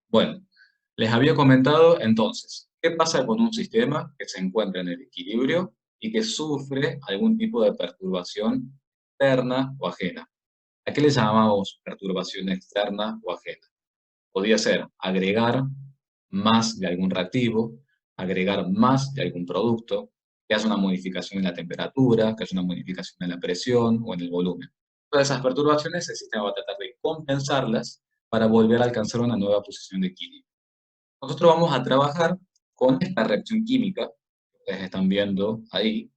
Bueno, les había comentado entonces, ¿qué pasa con un sistema que se encuentra en el equilibrio y que sufre algún tipo de perturbación externa o ajena? ¿A qué le llamamos perturbación externa o ajena? Podría ser agregar más de algún reactivo, agregar más de algún producto, que haya una modificación en la temperatura, que haya una modificación en la presión o en el volumen. Todas esas perturbaciones el sistema va a tratar de compensarlas para volver a alcanzar una nueva posición de equilibrio. Nosotros vamos a trabajar con esta reacción química que ustedes están viendo ahí.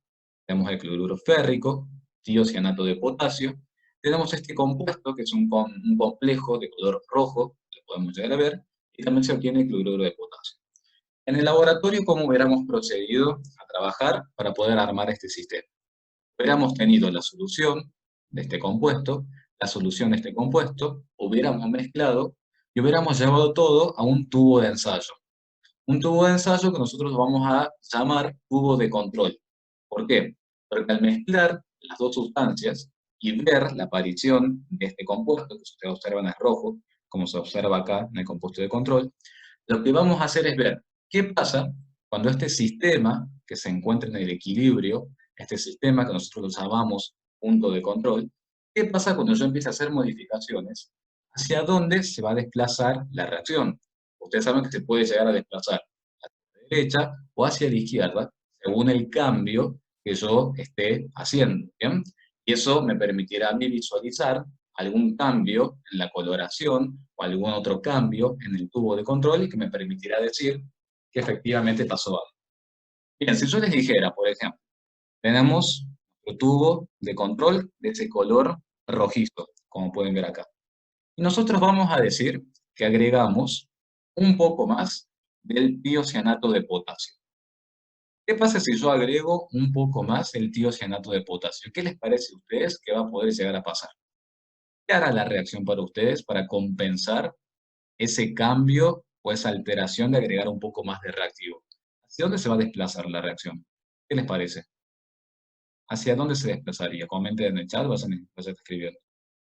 Tenemos el cloruro férrico, tiocianato de potasio. Tenemos este compuesto que es un complejo de color rojo, lo podemos llegar a ver, y también se obtiene cloruro de potasio. En el laboratorio, ¿cómo hubiéramos procedido a trabajar para poder armar este sistema? Hubiéramos tenido la solución de este compuesto, la solución de este compuesto, hubiéramos mezclado y hubiéramos llevado todo a un tubo de ensayo. Un tubo de ensayo que nosotros vamos a llamar tubo de control. ¿Por qué? Porque al mezclar las dos sustancias y ver la aparición de este compuesto, que ustedes observan es rojo, como se observa acá en el compuesto de control, lo que vamos a hacer es ver qué pasa cuando este sistema que se encuentra en el equilibrio, este sistema que nosotros lo llamamos punto de control, qué pasa cuando yo empiece a hacer modificaciones, hacia dónde se va a desplazar la reacción. Ustedes saben que se puede llegar a desplazar hacia la derecha o hacia la izquierda, según el cambio que yo esté haciendo, ¿bien? Y eso me permitirá a mí visualizar algún cambio en la coloración o algún otro cambio en el tubo de control y que me permitirá decir que efectivamente pasó algo. Bien, si yo les dijera, por ejemplo, tenemos el tubo de control de ese color rojizo, como pueden ver acá. Y nosotros vamos a decir que agregamos un poco más del tiocianato de potasio. ¿Qué pasa si yo agrego un poco más el tiocianato de potasio? ¿Qué les parece a ustedes que va a poder llegar a pasar? ¿Qué hará la reacción para ustedes para compensar ese cambio o esa alteración de agregar un poco más de reactivo? ¿Hacia dónde se va a desplazar la reacción? ¿Qué les parece? ¿Hacia dónde se desplazaría? Comenten en el chat, vayan escribiendo.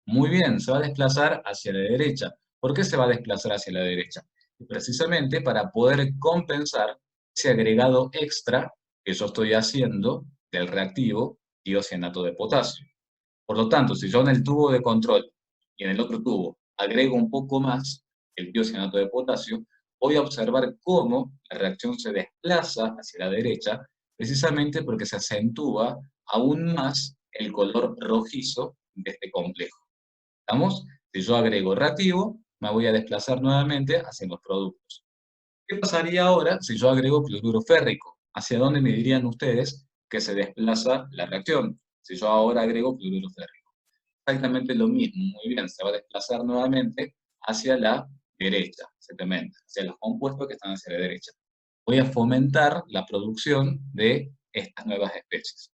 Muy bien, se va a desplazar hacia la derecha. ¿Por qué se va a desplazar hacia la derecha? Precisamente para poder compensar ese agregado extra que yo estoy haciendo del reactivo tiocianato de potasio. Por lo tanto, si yo en el tubo de control y en el otro tubo agrego un poco más el tiocianato de potasio, voy a observar cómo la reacción se desplaza hacia la derecha, precisamente porque se acentúa aún más el color rojizo de este complejo. ¿Estamos? Si yo agrego reactivo, me voy a desplazar nuevamente hacia los productos. ¿Qué pasaría ahora si yo agrego cloruro férrico? ¿Hacia dónde me dirían ustedes que se desplaza la reacción? Si yo ahora agrego cloruro férrico. Exactamente lo mismo, muy bien, se va a desplazar nuevamente hacia la derecha, exactamente, hacia los compuestos que están hacia la derecha. Voy a fomentar la producción de estas nuevas especies.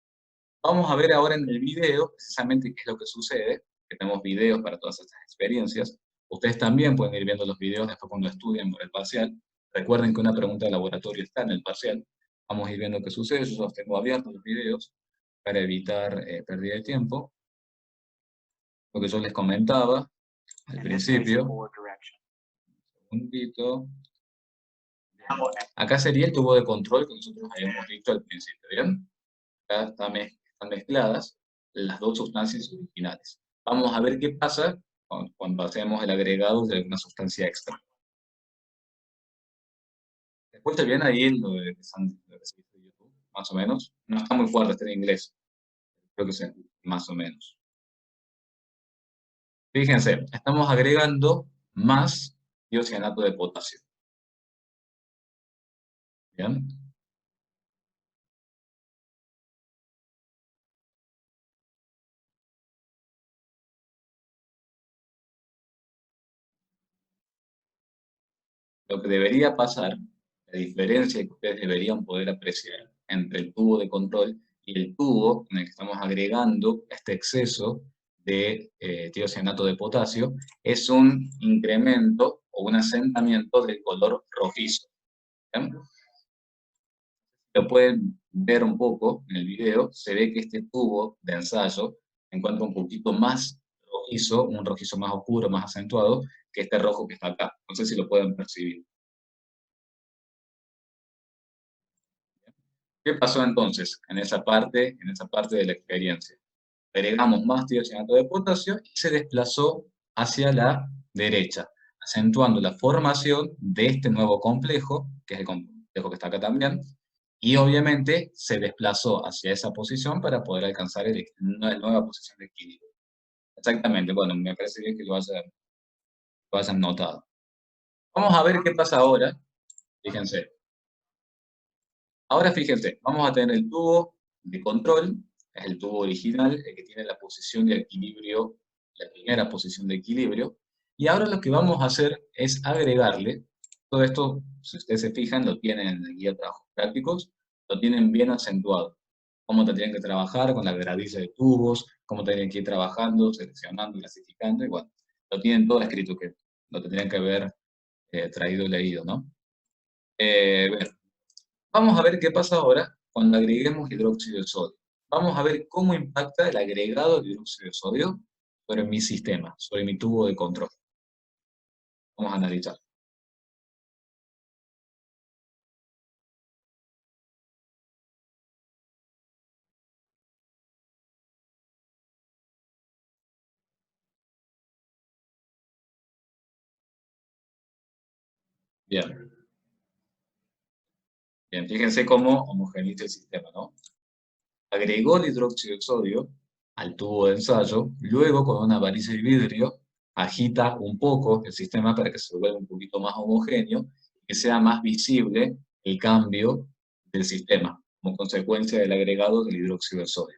Vamos a ver ahora en el video precisamente qué es lo que sucede, que tenemos videos para todas estas experiencias. Ustedes también pueden ir viendo los videos después cuando estudien por el parcial. Recuerden que una pregunta de laboratorio está en el parcial. Vamos a ir viendo qué sucede. Yo los tengo abiertos los videos para evitar pérdida de tiempo. Lo que yo les comentaba al principio. Un segundito. Acá sería el tubo de control que nosotros habíamos visto al principio, ¿bien? Acá están mezcladas las dos sustancias originales. Vamos a ver qué pasa cuando hacemos el agregado de una sustancia extra. Escucha bien ahí lo de YouTube, más o menos. No está muy fuerte, está en inglés. Creo que sí, más o menos. Fíjense, estamos agregando más diocianato de potasio. ¿Bien? Lo que debería pasar, la diferencia que ustedes deberían poder apreciar entre el tubo de control y el tubo en el que estamos agregando este exceso de tiocianato de potasio, es un incremento o un asentamiento del color rojizo. ¿Bien? Lo pueden ver un poco en el video, se ve que este tubo de ensayo se encuentra un poquito más rojizo, un rojizo más oscuro, más acentuado, que este rojo que está acá. No sé si lo pueden percibir. ¿Qué pasó entonces en esa parte de la experiencia? Agregamos más tiocianato de potasio y se desplazó hacia la derecha, acentuando la formación de este nuevo complejo, que es el complejo que está acá también, y obviamente se desplazó hacia esa posición para poder alcanzar la nueva posición de equilibrio. Exactamente, bueno, me parece bien que lo hayan notado. Vamos a ver qué pasa ahora. Fíjense. Ahora fíjense, vamos a tener el tubo de control, es el tubo original, el que tiene la posición de equilibrio, la primera posición de equilibrio, y ahora lo que vamos a hacer es agregarle, todo esto, si ustedes se fijan, lo tienen en la guía de trabajos prácticos, lo tienen bien acentuado, cómo tendrían que trabajar con la gradilla de tubos, cómo tendrían que ir trabajando, seleccionando, clasificando, y bueno, lo tienen todo escrito, que lo tendrían que haber traído y leído, ¿no? Bien, vamos a ver qué pasa ahora cuando agreguemos hidróxido de sodio. Vamos a ver cómo impacta el agregado de hidróxido de sodio sobre mi sistema, sobre mi tubo de control. Vamos a analizar. Bien, bien, fíjense cómo homogeneiza el sistema, ¿no? Agregó el hidróxido de sodio al tubo de ensayo, luego con una varilla de vidrio agita un poco el sistema para que se vuelva un poquito más homogéneo y que sea más visible el cambio del sistema como consecuencia del agregado del hidróxido de sodio.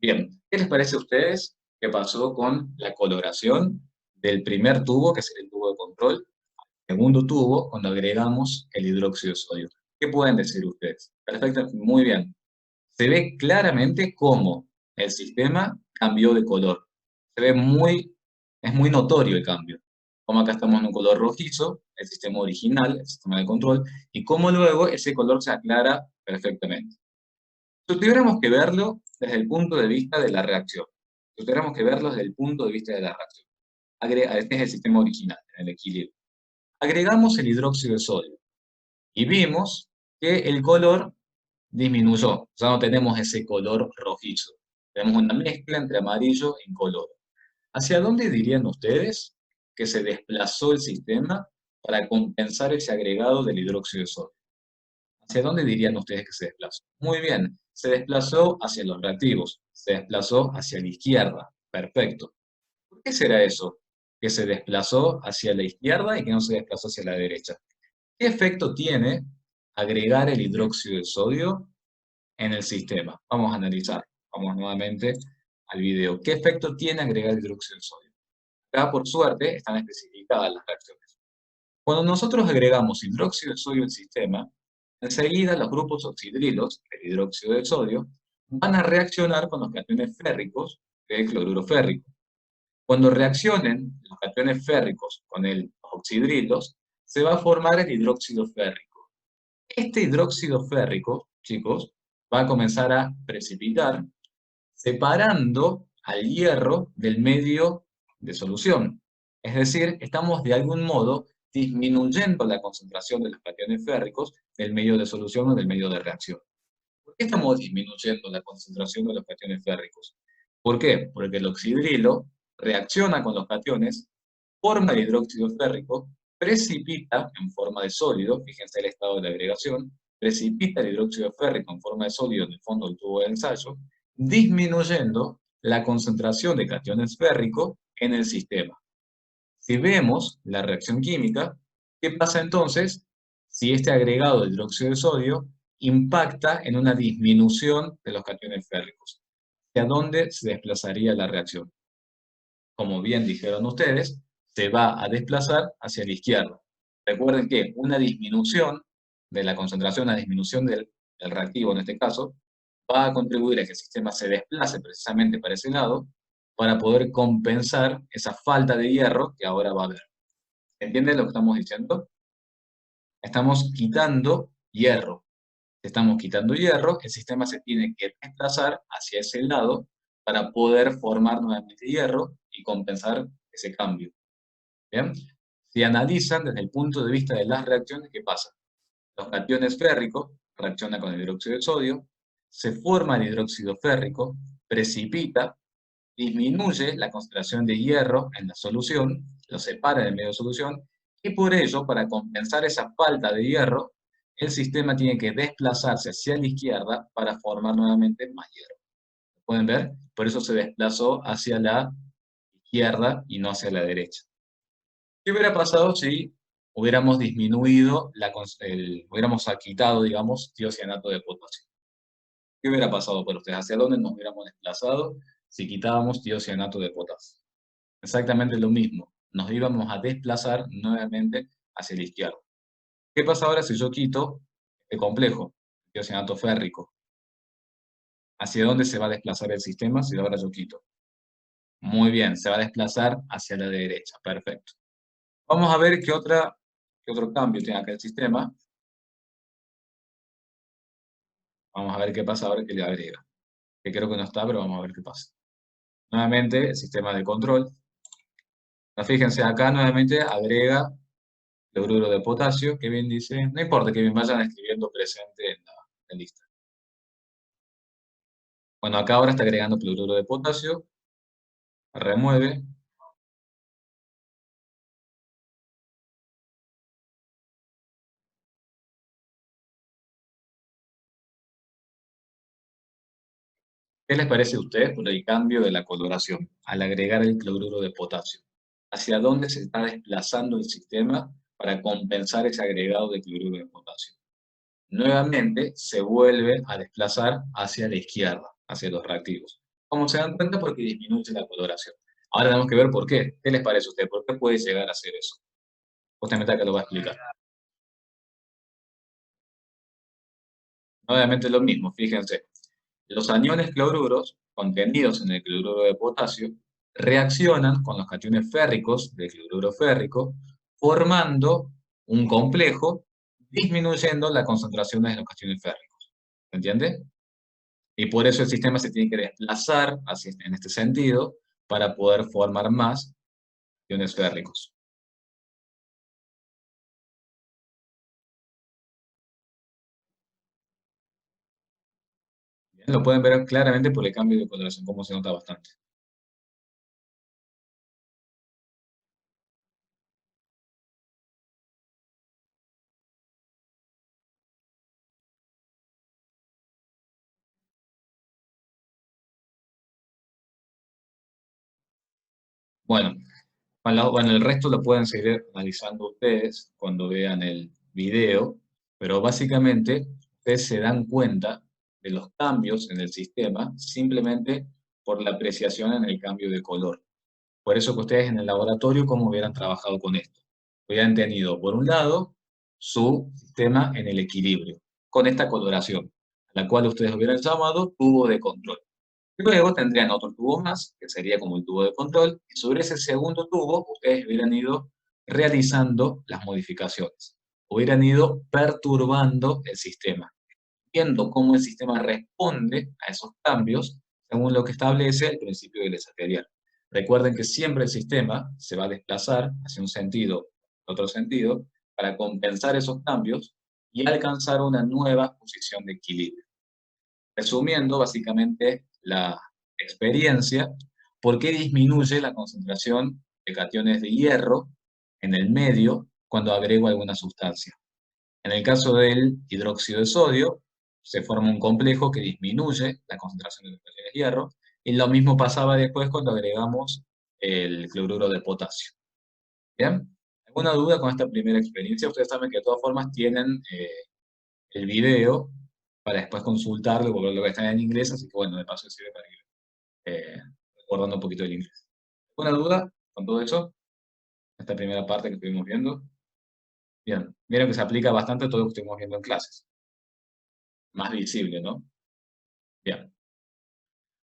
Bien, ¿qué les parece a ustedes qué pasó con la coloración del primer tubo, que es el tubo de control, segundo tubo, cuando agregamos el hidróxido de sodio? ¿Qué pueden decir ustedes? Perfecto, muy bien. Se ve claramente cómo el sistema cambió de color. Se ve es muy notorio el cambio. Como acá estamos en un color rojizo, el sistema original, el sistema de control, y cómo luego ese color se aclara perfectamente. Si tuviéramos que verlo desde el punto de vista de la reacción, si tuviéramos que verlo desde el punto de vista de la reacción, este es el sistema original, en el equilibrio. Agregamos el hidróxido de sodio y vimos que el color disminuyó, ya no tenemos ese color rojizo. Tenemos una mezcla entre amarillo y incoloro. ¿Hacia dónde dirían ustedes que se desplazó el sistema para compensar ese agregado del hidróxido de sodio? ¿Hacia dónde dirían ustedes que se desplazó? Muy bien, se desplazó hacia los reactivos, se desplazó hacia la izquierda. Perfecto. ¿Por qué será eso? Que se desplazó hacia la izquierda y que no se desplazó hacia la derecha. ¿Qué efecto tiene agregar el hidróxido de sodio en el sistema? Vamos a analizar. Vamos nuevamente al video. ¿Qué efecto tiene agregar hidróxido de sodio? Acá, por suerte, están especificadas las reacciones. Cuando nosotros agregamos hidróxido de sodio al sistema, enseguida los grupos oxidrilos del hidróxido de sodio van a reaccionar con los cationes férricos del cloruro férrico. Cuando reaccionen los cationes férricos con los oxidrilos, se va a formar el hidróxido férrico. Este hidróxido férrico, chicos, va a comenzar a precipitar, separando al hierro del medio de solución. Es decir, estamos de algún modo disminuyendo la concentración de los cationes férricos del medio de solución o del medio de reacción. ¿Por qué estamos disminuyendo la concentración de los cationes férricos? ¿Por qué? Porque el oxidrilo reacciona con los cationes, forma el hidróxido férrico, precipita en forma de sólido, fíjense el estado de la agregación, precipita el hidróxido férrico en forma de sólido en el fondo del tubo de ensayo, disminuyendo la concentración de cationes férricos en el sistema. Si vemos la reacción química, ¿qué pasa entonces si este agregado de hidróxido de sodio impacta en una disminución de los cationes férricos? ¿Hacia dónde se desplazaría la reacción? Como bien dijeron ustedes, se va a desplazar hacia la izquierda. Recuerden que una disminución de la concentración, una disminución del reactivo en este caso, va a contribuir a que el sistema se desplace precisamente para ese lado para poder compensar esa falta de hierro que ahora va a haber. ¿Entienden lo que estamos diciendo? Estamos quitando hierro. Si estamos quitando hierro, el sistema se tiene que desplazar hacia ese lado para poder formar nuevamente hierro y compensar ese cambio. ¿Bien? Si analizan desde el punto de vista de las reacciones, ¿qué pasa? Los cationes férricos reaccionan con el hidróxido de sodio, se forma el hidróxido férrico, precipita, disminuye la concentración de hierro en la solución, lo separa del medio de solución, y por ello, para compensar esa falta de hierro, el sistema tiene que desplazarse hacia la izquierda para formar nuevamente más hierro. ¿Pueden ver? Por eso se desplazó hacia la izquierda y no hacia la derecha. ¿Qué hubiera pasado si hubiéramos disminuido, hubiéramos quitado, digamos, tiocianato de potasio? ¿Qué hubiera pasado por ustedes? ¿Hacia dónde nos hubiéramos desplazado si quitábamos tiocianato de potasio? Exactamente lo mismo. Nos íbamos a desplazar nuevamente hacia la izquierda. ¿Qué pasa ahora si yo quito el complejo, tiocianato férrico? ¿Hacia dónde se va a desplazar el sistema si ahora yo quito? Muy bien, se va a desplazar hacia la derecha. Perfecto. Vamos a ver qué otro cambio tiene acá el sistema. Vamos a ver qué pasa ahora que le agrega. Que creo que no está, pero vamos a ver qué pasa. Nuevamente, el sistema de control. Fíjense, acá nuevamente agrega cloruro de potasio. Kevin dice, no importa que me vayan escribiendo presente en la lista. Bueno, acá ahora está agregando cloruro de potasio. Remueve. ¿Qué les parece a ustedes por el cambio de la coloración al agregar el cloruro de potasio? ¿Hacia dónde se está desplazando el sistema para compensar ese agregado de cloruro de potasio? Nuevamente se vuelve a desplazar hacia la izquierda, hacia los reactivos. ¿Cómo se dan cuenta? Porque disminuye la coloración. Ahora tenemos que ver por qué. ¿Qué les parece a ustedes? ¿Por qué puede llegar a hacer eso? Justamente acá lo va a explicar. Nuevamente lo mismo, fíjense. Los aniones cloruros contenidos en el cloruro de potasio reaccionan con los cationes férricos del cloruro férrico, formando un complejo, disminuyendo la concentración de los cationes férricos. ¿Se entiende? Y por eso el sistema se tiene que desplazar en este sentido para poder formar más iones férricos. Bien, lo pueden ver claramente por el cambio de coloración, como se nota bastante. Bueno, bueno, el resto lo pueden seguir analizando ustedes cuando vean el video, pero básicamente ustedes se dan cuenta de los cambios en el sistema simplemente por la apreciación en el cambio de color. Por eso que ustedes en el laboratorio, ¿cómo hubieran trabajado con esto? Hubieran tenido, por un lado, su sistema en el equilibrio, con esta coloración, la cual ustedes hubieran llamado tubo de control. Luego tendrían otro tubo más, que sería como el tubo de control, y sobre ese segundo tubo ustedes hubieran ido realizando las modificaciones. Hubieran ido perturbando el sistema, viendo cómo el sistema responde a esos cambios según lo que establece el principio del desaterial. Recuerden que siempre el sistema se va a desplazar hacia un sentido, otro sentido, para compensar esos cambios y alcanzar una nueva posición de equilibrio. Resumiendo básicamente la experiencia, ¿por qué disminuye la concentración de cationes de hierro en el medio cuando agrego alguna sustancia? En el caso del hidróxido de sodio, se forma un complejo que disminuye la concentración de los cationes de hierro, y lo mismo pasaba después cuando agregamos el cloruro de potasio. ¿Bien? ¿Alguna duda con esta primera experiencia? Ustedes saben que de todas formas tienen el video para después consultarlo, porque lo que está en inglés, así que bueno, de paso sirve para ir recordando un poquito el inglés. ¿Alguna duda con todo eso? Esta primera parte que estuvimos viendo. Bien, vieron que se aplica bastante a todo lo que estuvimos viendo en clases. Más visible, ¿no? Bien.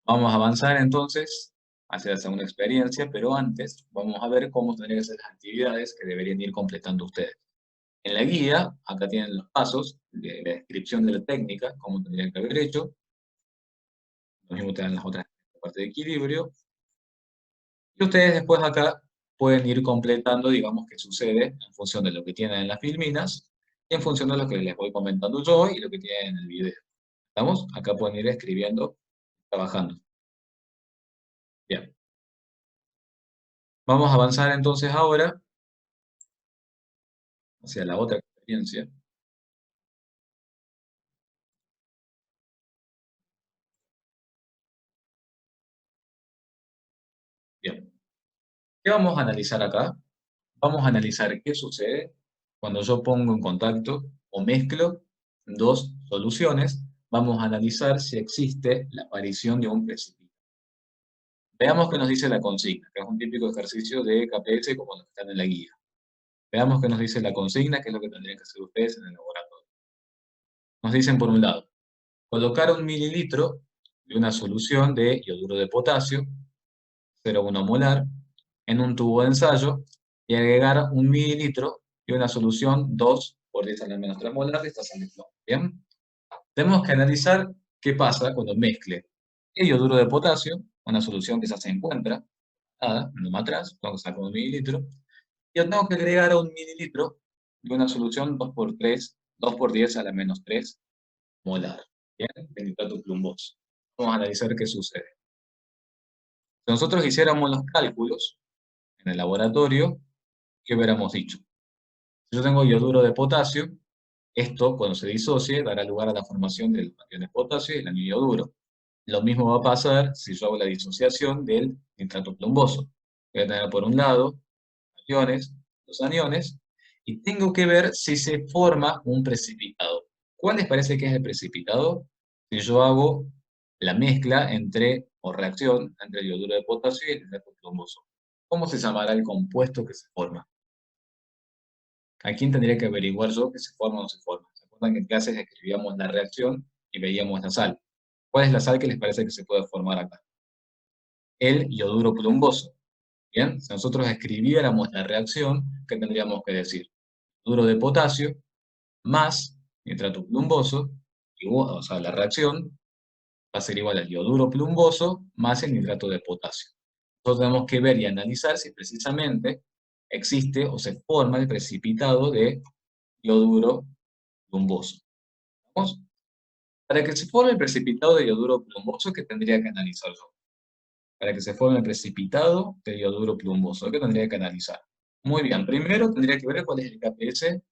Vamos a avanzar entonces hacia la segunda experiencia, pero antes vamos a ver cómo tendrían que ser las actividades que deberían ir completando ustedes. En la guía, acá tienen los pasos de la descripción de la técnica, cómo tendrían que haber hecho. Lo mismo te dan las otras parte de equilibrio, y ustedes después acá pueden ir completando, digamos, qué sucede en función de lo que tienen en las filminas, y en función de lo que les voy comentando yo y lo que tienen en el video. ¿Estamos? Acá pueden ir escribiendo, trabajando. Bien. Vamos a avanzar entonces ahora hacia la otra experiencia. Bien. ¿Qué vamos a analizar acá? Vamos a analizar qué sucede cuando yo pongo en contacto o mezclo dos soluciones. Vamos a analizar si existe la aparición de un precipitado. Veamos qué nos dice la consigna, que es un típico ejercicio de KPS como los que están en la guía. Veamos qué nos dice la consigna, qué es lo que tendrían que hacer ustedes en el laboratorio. Nos dicen, por un lado, colocar 1 mililitro de una solución de yoduro de potasio, 0,1 molar, en un tubo de ensayo y agregar 1 mililitro de una solución 2 por 10 a la menos 3 molar de esta sal de plomo. ¿Bien? Tenemos que analizar qué pasa cuando mezcle el yoduro de potasio, una solución que ya se encuentra, nada, no más atrás, tengo que sacar 1 mililitro, y yo tengo que agregar a 1 mililitro de una solución 2 por 3, 2 por 10 a la menos 3 molar, ¿bien? De nitrato plumboso. Vamos a analizar qué sucede. Si nosotros hiciéramos los cálculos en el laboratorio, ¿qué hubiéramos dicho? Si yo tengo yoduro de potasio, esto, cuando se disocie, dará lugar a la formación de los aniones potasio y el anillo yoduro. Lo mismo va a pasar si yo hago la disociación del nitrato plumboso. Voy a tener por un lado aniones, los aniones, y tengo que ver si se forma un precipitado. ¿Cuál les parece que es el precipitado? Si yo hago la mezcla entre, o reacción, entre el yoduro de potasio y el nitrato plumboso. ¿Cómo se llamará el compuesto que se forma? ¿A quién tendría que averiguar yo que se forma o no se forma? ¿Se acuerdan que en clases escribíamos la reacción y veíamos la sal? ¿Cuál es la sal que les parece que se puede formar acá? El yoduro plumboso. Bien, si nosotros escribiéramos la reacción, ¿qué tendríamos que decir? Yoduro de potasio más nitrato plumboso, igual, o sea, la reacción va a ser igual al yoduro plumboso más el nitrato de potasio. Nosotros tenemos que ver y analizar si precisamente existe o se forma el precipitado de yoduro plumboso. ¿Vamos? Para que se forme el precipitado de yoduro plumboso, ¿qué tendría que analizar yo? Para que se forme el precipitado de yoduro plumboso, ¿qué tendría que analizar? Muy bien, primero tendría que ver cuál es el KPS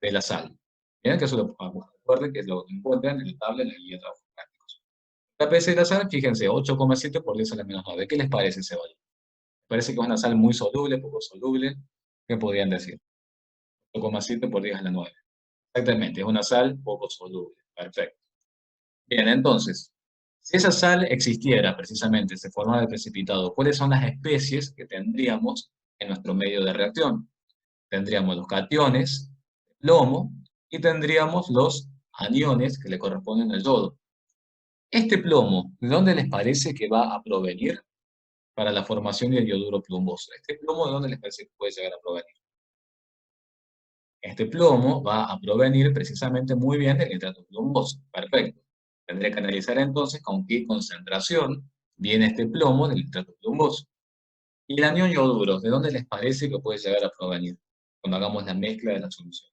de la sal. Bien, que eso lo recuerden que lo encuentran en la tabla en la guía de trabajos prácticos. KPS de la sal, fíjense, 8,7 por 10 a la menos 9. ¿Qué les parece ese valor? Parece que es una sal muy soluble, poco soluble. ¿Qué podrían decir? 8,7 por 10 a la 9. Exactamente, es una sal poco soluble. Perfecto. Bien, entonces, si esa sal existiera precisamente, se formara el precipitado, ¿cuáles son las especies que tendríamos en nuestro medio de reacción? Tendríamos los cationes, el plomo, y tendríamos los aniones que le corresponden al yodo. Este plomo, ¿de dónde les parece que va a provenir para la formación del yoduro plumboso? ¿Este plomo de dónde les parece que puede llegar a provenir? Este plomo va a provenir precisamente muy bien del nitrato plumboso. Perfecto. Tendré que analizar entonces con qué concentración viene este plomo del nitrato plumboso. Y el anión yoduro, ¿de dónde les parece que puede llegar a provenir? Cuando hagamos la mezcla de la solución.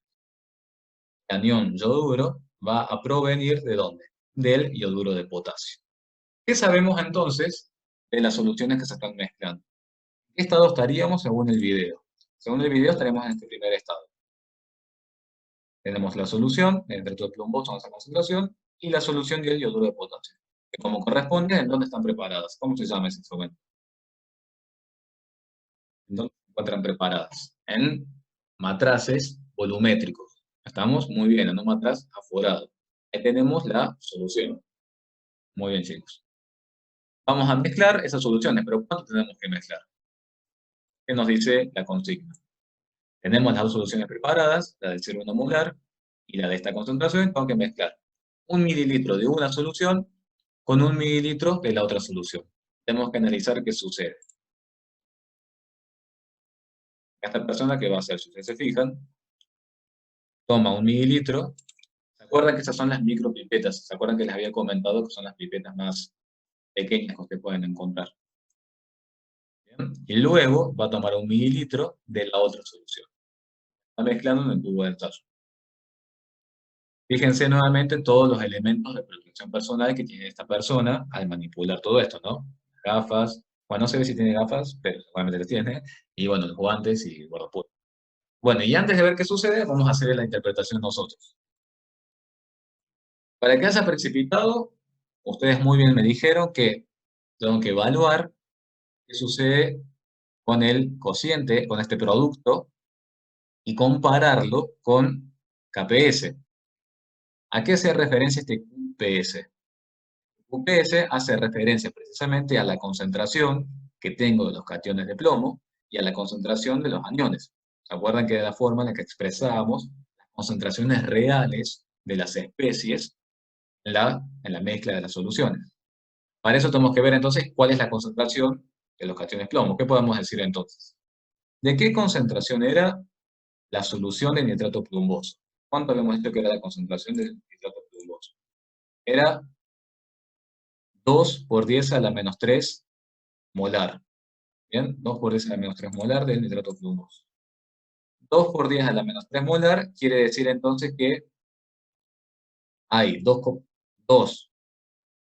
El anión yoduro va a provenir ¿de dónde? Del yoduro de potasio. ¿Qué sabemos entonces de las soluciones que se están mezclando? ¿En qué estado estaríamos según el video? Según el video estaremos en este primer estado. Tenemos la solución, el nitrato de plumboso a esa concentración, y la solución del yoduro de potasio, que como corresponde, ¿en dónde están preparadas? ¿Cómo se llama ese instrumento? ¿En dónde se encuentran preparadas? En matraces volumétricos. ¿Estamos? Muy bien, en un matraz aforado. Ahí tenemos la solución. Muy bien, chicos. Vamos a mezclar esas soluciones, pero ¿cuánto tenemos que mezclar? ¿Qué nos dice la consigna? Tenemos las dos soluciones preparadas, la del 0,1 molar y la de esta concentración, tengo que mezclar 1 mililitro de una solución con 1 mililitro de la otra solución. Tenemos que analizar qué sucede. Esta persona, ¿qué va a hacer? Si ustedes se fijan, toma 1 mililitro. ¿Se acuerdan que estas son las micropipetas? ¿Se acuerdan que les había comentado que son las pipetas más pequeñas que ustedes pueden encontrar. ¿Bien? Y luego va a tomar 1 mililitro de la otra solución. Está mezclando en el tubo de ensayo. Fíjense nuevamente todos los elementos de protección personal que tiene esta persona al manipular todo esto, ¿no? Gafas, bueno, no se ve si tiene gafas, pero seguramente las tiene, y bueno, los guantes y guardapolvo. Bueno, y antes de ver qué sucede, vamos a hacer la interpretación nosotros. Para que haya precipitado, ustedes muy bien me dijeron que tengo que evaluar qué sucede con el cociente, con este producto, y compararlo con KPS. ¿A qué hace referencia este QPS? QPS hace referencia precisamente a la concentración que tengo de los cationes de plomo y a la concentración de los aniones. ¿Se acuerdan que de la forma en la que expresábamos las concentraciones reales de las especies en la mezcla de las soluciones? Para eso tenemos que ver entonces cuál es la concentración de los cationes plomo. ¿Qué podemos decir entonces? ¿De qué concentración era la solución de nitrato plumboso? ¿Cuánto habíamos dicho que era la concentración del nitrato plumboso? Era 2 por 10 a la menos 3 molar. ¿Bien? 2 por 10 a la menos 3 molar del nitrato plumboso. 2 por 10 a la menos 3 molar quiere decir entonces que hay 2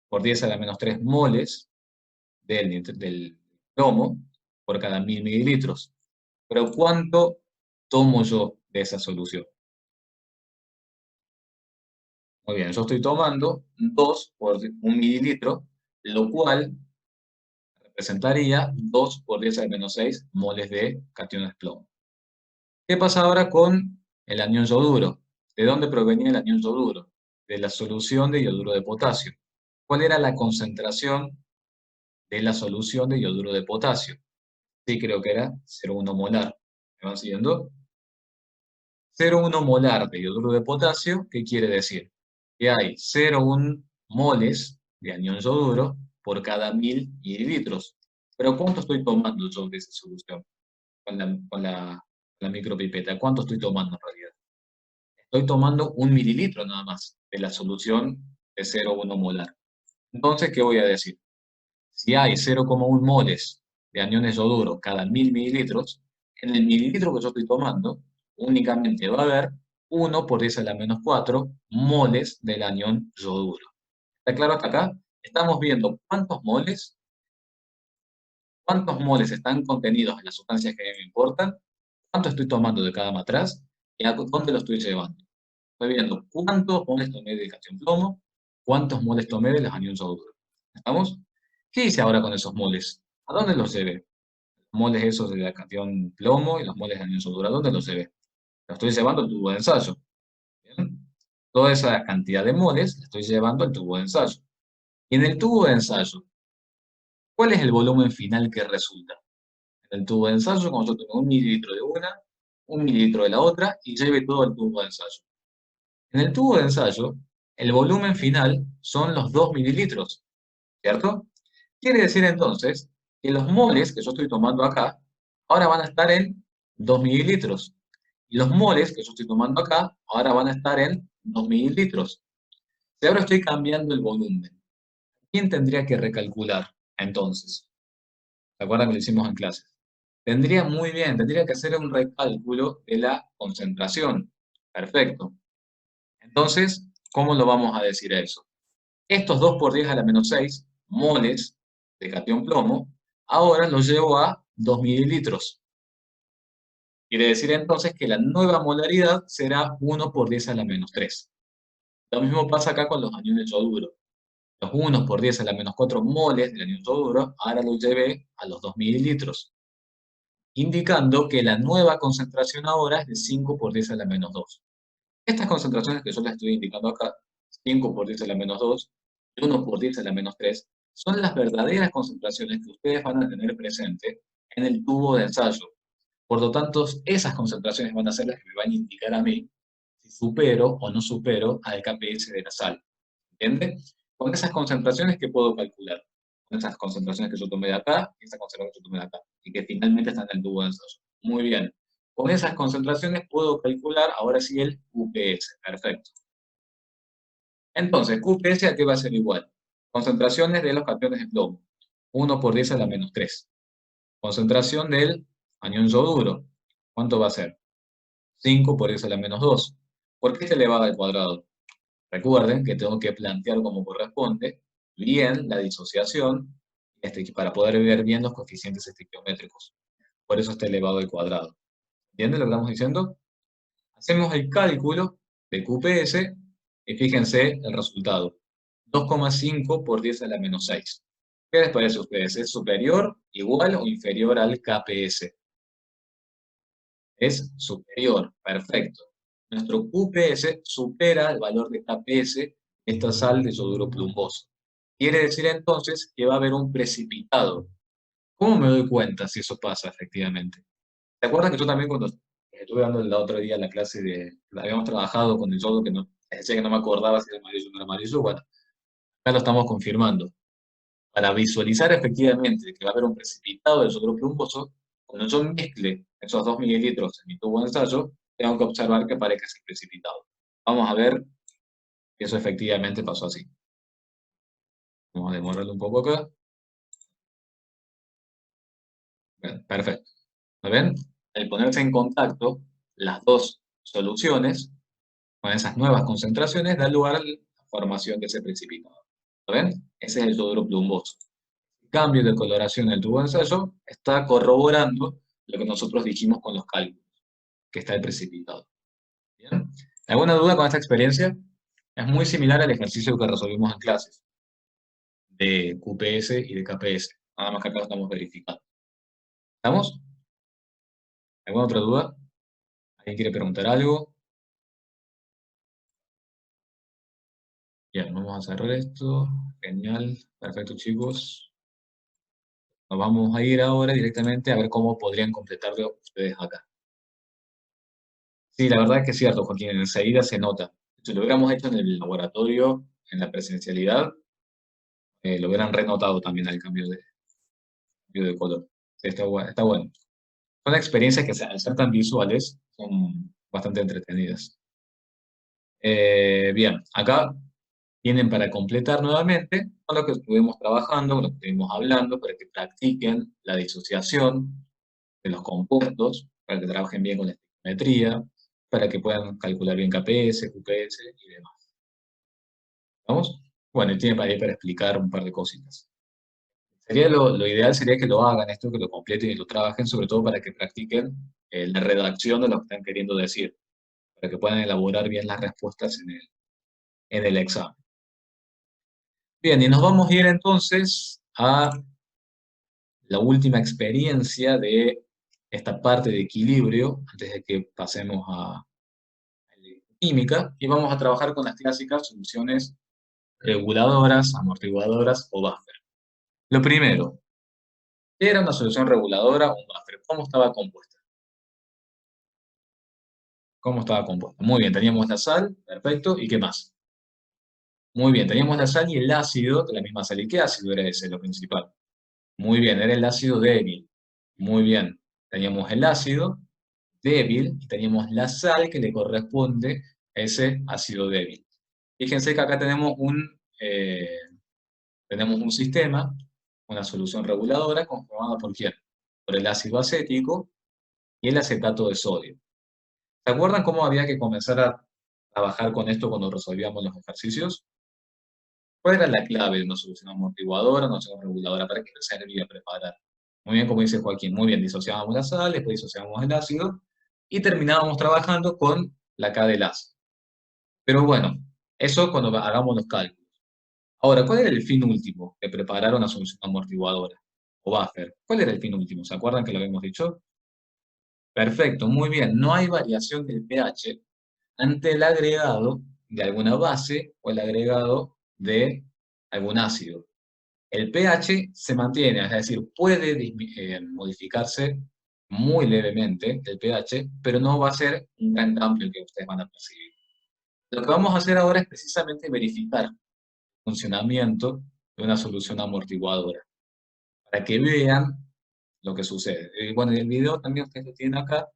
por 10 a la menos 3 moles del plomo por cada 1000 mililitros. Pero ¿cuánto tomo yo de esa solución? Muy bien, yo estoy tomando 2 por 1 mililitro, lo cual representaría 2 por 10 a la menos 6 moles de cationes plomo. ¿Qué pasa ahora con el anión yoduro? ¿De dónde provenía el anión yoduro? De la solución de yoduro de potasio. ¿Cuál era la concentración de la solución de yoduro de potasio? Sí, creo que era 0,1 molar. ¿Me van siguiendo? 0,1 molar de yoduro de potasio, ¿qué quiere decir? Que hay 0,1 moles de anión yoduro por cada 1000 mililitros. Pero ¿cuánto estoy tomando yo de esa solución con la micropipeta? ¿Cuánto estoy tomando en realidad? Estoy tomando 1 mililitro nada más de la solución de 0,1 molar. Entonces, ¿qué voy a decir? Si hay 0,1 moles de aniones yoduro cada 1000 mililitros, en el mililitro que yo estoy tomando, únicamente va a haber 1 por 10 a la menos 4 moles del anión yoduro. ¿Está claro hasta acá? Estamos viendo cuántos moles están contenidos en las sustancias que a mí me importan, cuánto estoy tomando de cada matraz y a dónde lo estoy llevando. Estoy viendo cuántos moles tomé de cation plomo, cuántos moles tomé de los aniones yoduro. ¿Estamos? ¿Qué hice ahora con esos moles? ¿A dónde los llevé? Los moles esos de la cation plomo y los moles de anión yoduro, ¿a dónde los llevé? Los estoy llevando al tubo de ensayo. ¿Bien? Toda esa cantidad de moles la estoy llevando al tubo de ensayo. Y en el tubo de ensayo, ¿cuál es el volumen final que resulta? En el tubo de ensayo, como yo tengo 1 mililitro de una, 1 mililitro de la otra, y lleve todo al tubo de ensayo. En el tubo de ensayo, el volumen final son los 2 mililitros, ¿cierto? Quiere decir entonces que los moles que yo estoy tomando acá, ahora van a estar en 2 mililitros. Y los moles que yo estoy tomando acá, ahora van a estar en 2 mililitros. Si ahora estoy cambiando el volumen, ¿quién tendría que recalcular entonces? ¿Se acuerdan que lo hicimos en clase? Tendría que hacer un recálculo de la concentración. Perfecto. Entonces, ¿cómo lo vamos a decir eso? Estos 2 por 10 a la menos 6 moles de cation plomo, ahora los llevo a 2 mililitros. Quiere decir entonces que la nueva molaridad será 1 por 10 a la menos 3. Lo mismo pasa acá con los aniones yoduro. Los 1 por 10 a la menos 4 moles del anión yoduro, ahora los llevé a los 2 mililitros, indicando que la nueva concentración ahora es de 5 por 10 a la menos 2. Estas concentraciones que yo les estoy indicando acá, 5 por 10 a la menos 2 y 1 por 10 a la menos 3, son las verdaderas concentraciones que ustedes van a tener presente en el tubo de ensayo. Por lo tanto, esas concentraciones van a ser las que me van a indicar a mí si supero o no supero al KPS de la sal. ¿Entiende? Con esas concentraciones que puedo calcular. Con esas concentraciones que yo tomé de acá y esas concentraciones que yo tomé de acá. Y que finalmente están en el tubo de ensayo. Muy bien. Con esas concentraciones puedo calcular ahora sí el QPS. Perfecto. Entonces, QPS a qué va a ser igual. Concentraciones de los cationes de plomo. 1 por 10 a la menos 3. Concentración del anión yoduro. ¿Cuánto va a ser? 5 por 10 a la menos 2. ¿Por qué es elevada al cuadrado? Recuerden que tengo que plantear como corresponde bien la disociación para poder ver bien los coeficientes estequiométricos. Por eso está elevado al cuadrado. ¿Entienden lo que estamos diciendo? Hacemos el cálculo de QPS y fíjense el resultado. 2,5 por 10 a la menos 6. ¿Qué les parece a ustedes? ¿Es superior, igual o inferior al KPS? Es superior, perfecto. Nuestro QPS supera el valor de KPS, esta sal de yoduro plumboso. Quiere decir entonces que va a haber un precipitado. ¿Cómo me doy cuenta si eso pasa efectivamente? ¿Te acuerdas que yo también cuando estuve dando el otro día la clase habíamos trabajado con el yodo que no, decía que no me acordaba si era amarillo o no era amarillo? Bueno, acá lo estamos confirmando. Para visualizar efectivamente que va a haber un precipitado del yoduro plumboso, cuando yo mezcle esos 2 mililitros en mi tubo de ensayo, tengo que observar que aparezca ese precipitado. Vamos a ver que eso efectivamente pasó así. Vamos a demorarlo un poco acá. Bien, perfecto. ¿Lo ven? Al ponerse en contacto las dos soluciones, con esas nuevas concentraciones, da lugar a la formación de ese precipitado. ¿Lo ven? Ese es el yoduro plumboso. El cambio de coloración del tubo de ensayo está corroborando lo que nosotros dijimos con los cálculos, que está el precipitado. ¿Bien? ¿Alguna duda con esta experiencia? Es muy similar al ejercicio que resolvimos en clases, de QPS y de KPS. Nada más que acá lo estamos verificando. ¿Estamos? ¿Alguna otra duda? ¿Alguien quiere preguntar algo? Bien, vamos a cerrar esto. Genial. Perfecto, chicos. Nos vamos a ir ahora directamente a ver cómo podrían completarlo ustedes acá. Sí, la verdad es que es cierto, Joaquín, enseguida se nota. Si lo hubiéramos hecho en el laboratorio, en la presencialidad, lo hubieran renotado también el cambio de color. Sí, está bueno. Son experiencias que, al ser tan visuales, son bastante entretenidas. Bien, acá tienen para completar nuevamente con lo que estuvimos trabajando, con lo que estuvimos hablando, para que practiquen la disociación de los compuestos, para que trabajen bien con la estequiometría, para que puedan calcular bien KPS, QPS y demás. ¿Vamos? Bueno, y tienen para ahí para explicar un par de cositas. Lo ideal sería que lo hagan esto, que lo completen y lo trabajen, sobre todo para que practiquen la redacción de lo que están queriendo decir, para que puedan elaborar bien las respuestas en el examen. Bien, y nos vamos a ir entonces a la última experiencia de esta parte de equilibrio, antes de que pasemos a química, y vamos a trabajar con las clásicas soluciones reguladoras, amortiguadoras o buffer. Lo primero, ¿qué era una solución reguladora o un buffer? ¿Cómo estaba compuesta? ¿Cómo estaba compuesta? Muy bien, teníamos la sal, perfecto, ¿y qué más? Muy bien, teníamos la sal y el ácido de la misma sal. ¿Y qué ácido era ese, lo principal? Muy bien, era el ácido débil. Muy bien, teníamos el ácido débil y teníamos la sal que le corresponde a ese ácido débil. Fíjense que acá tenemos un sistema, una solución reguladora conformada por ¿quién? Por el ácido acético y el acetato de sodio. ¿Se acuerdan cómo había que comenzar a trabajar con esto cuando resolvíamos los ejercicios? ¿Cuál era la clave de una solución amortiguadora, una solución reguladora? ¿Para qué nos servía preparar? Muy bien, como dice Joaquín, muy bien, disociábamos la sal, después disociábamos el ácido y terminábamos trabajando con la K del ácido. Pero bueno, eso cuando hagamos los cálculos. Ahora, ¿cuál era el fin último de preparar una solución amortiguadora o buffer? ¿Cuál era el fin último? ¿Se acuerdan que lo habíamos dicho? Perfecto, muy bien. No hay variación del pH ante el agregado de alguna base o el agregado de algún ácido. El pH se mantiene, es decir, puede modificarse muy levemente el pH, pero no va a ser un gran cambio que ustedes van a percibir. Lo que vamos a hacer ahora es precisamente verificar el funcionamiento de una solución amortiguadora, para que vean lo que sucede. Bueno, y el video también ustedes lo tienen acá,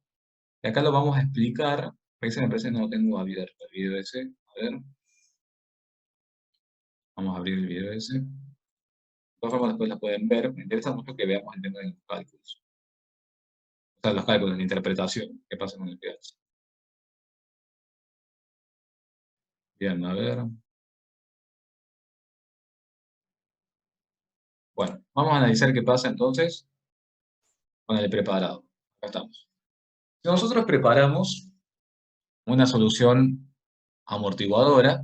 y acá lo vamos a explicar. Me parece que no lo tengo abierto el video ese. A ver. Vamos a abrir el video ese. De todas formas, después la pueden ver. Me interesa mucho que veamos el tema de los cálculos. O sea, los cálculos, la interpretación, qué pasa con el pH. Bien, a ver. Bueno, vamos a analizar qué pasa entonces con el preparado. Acá estamos. Si nosotros preparamos una solución amortiguadora,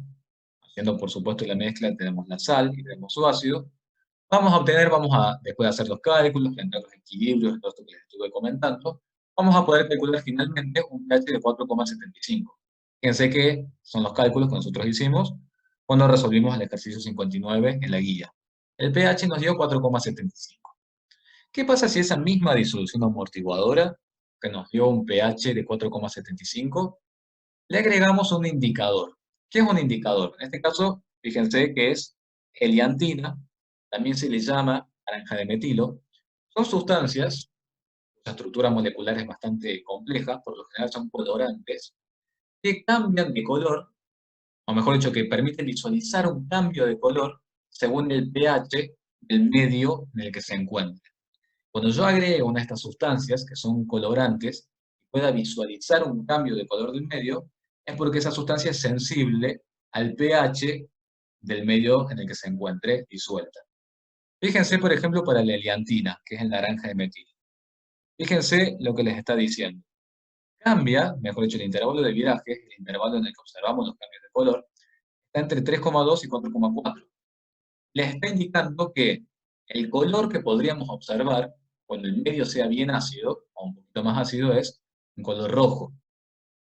haciendo por supuesto la mezcla, tenemos la sal y tenemos su ácido, vamos a obtener, después de hacer los cálculos, entrar los equilibrios, todo esto que les estuve comentando, vamos a poder calcular finalmente un pH de 4,75. Fíjense que son los cálculos que nosotros hicimos cuando resolvimos el ejercicio 59 en la guía. El pH nos dio 4,75. ¿Qué pasa si esa misma disolución amortiguadora, que nos dio un pH de 4,75, le agregamos un indicador? ¿Qué es un indicador? En este caso, fíjense que es heliantina, también se le llama naranja de metilo. Son sustancias, la estructura molecular es bastante compleja, por lo general son colorantes, que cambian de color, o mejor dicho, que permiten visualizar un cambio de color según el pH del medio en el que se encuentra. Cuando yo agrego una de estas sustancias, que son colorantes, y pueda visualizar un cambio de color del medio, es porque esa sustancia es sensible al pH del medio en el que se encuentre disuelta. Fíjense, por ejemplo, para la heliantina, que es el naranja de metilo. Fíjense lo que les está diciendo. Cambia, mejor dicho, el intervalo de viraje, el intervalo en el que observamos los cambios de color, está entre 3,2 y 4,4. Les está indicando que el color que podríamos observar cuando el medio sea bien ácido, o un poquito más ácido, es un color rojo.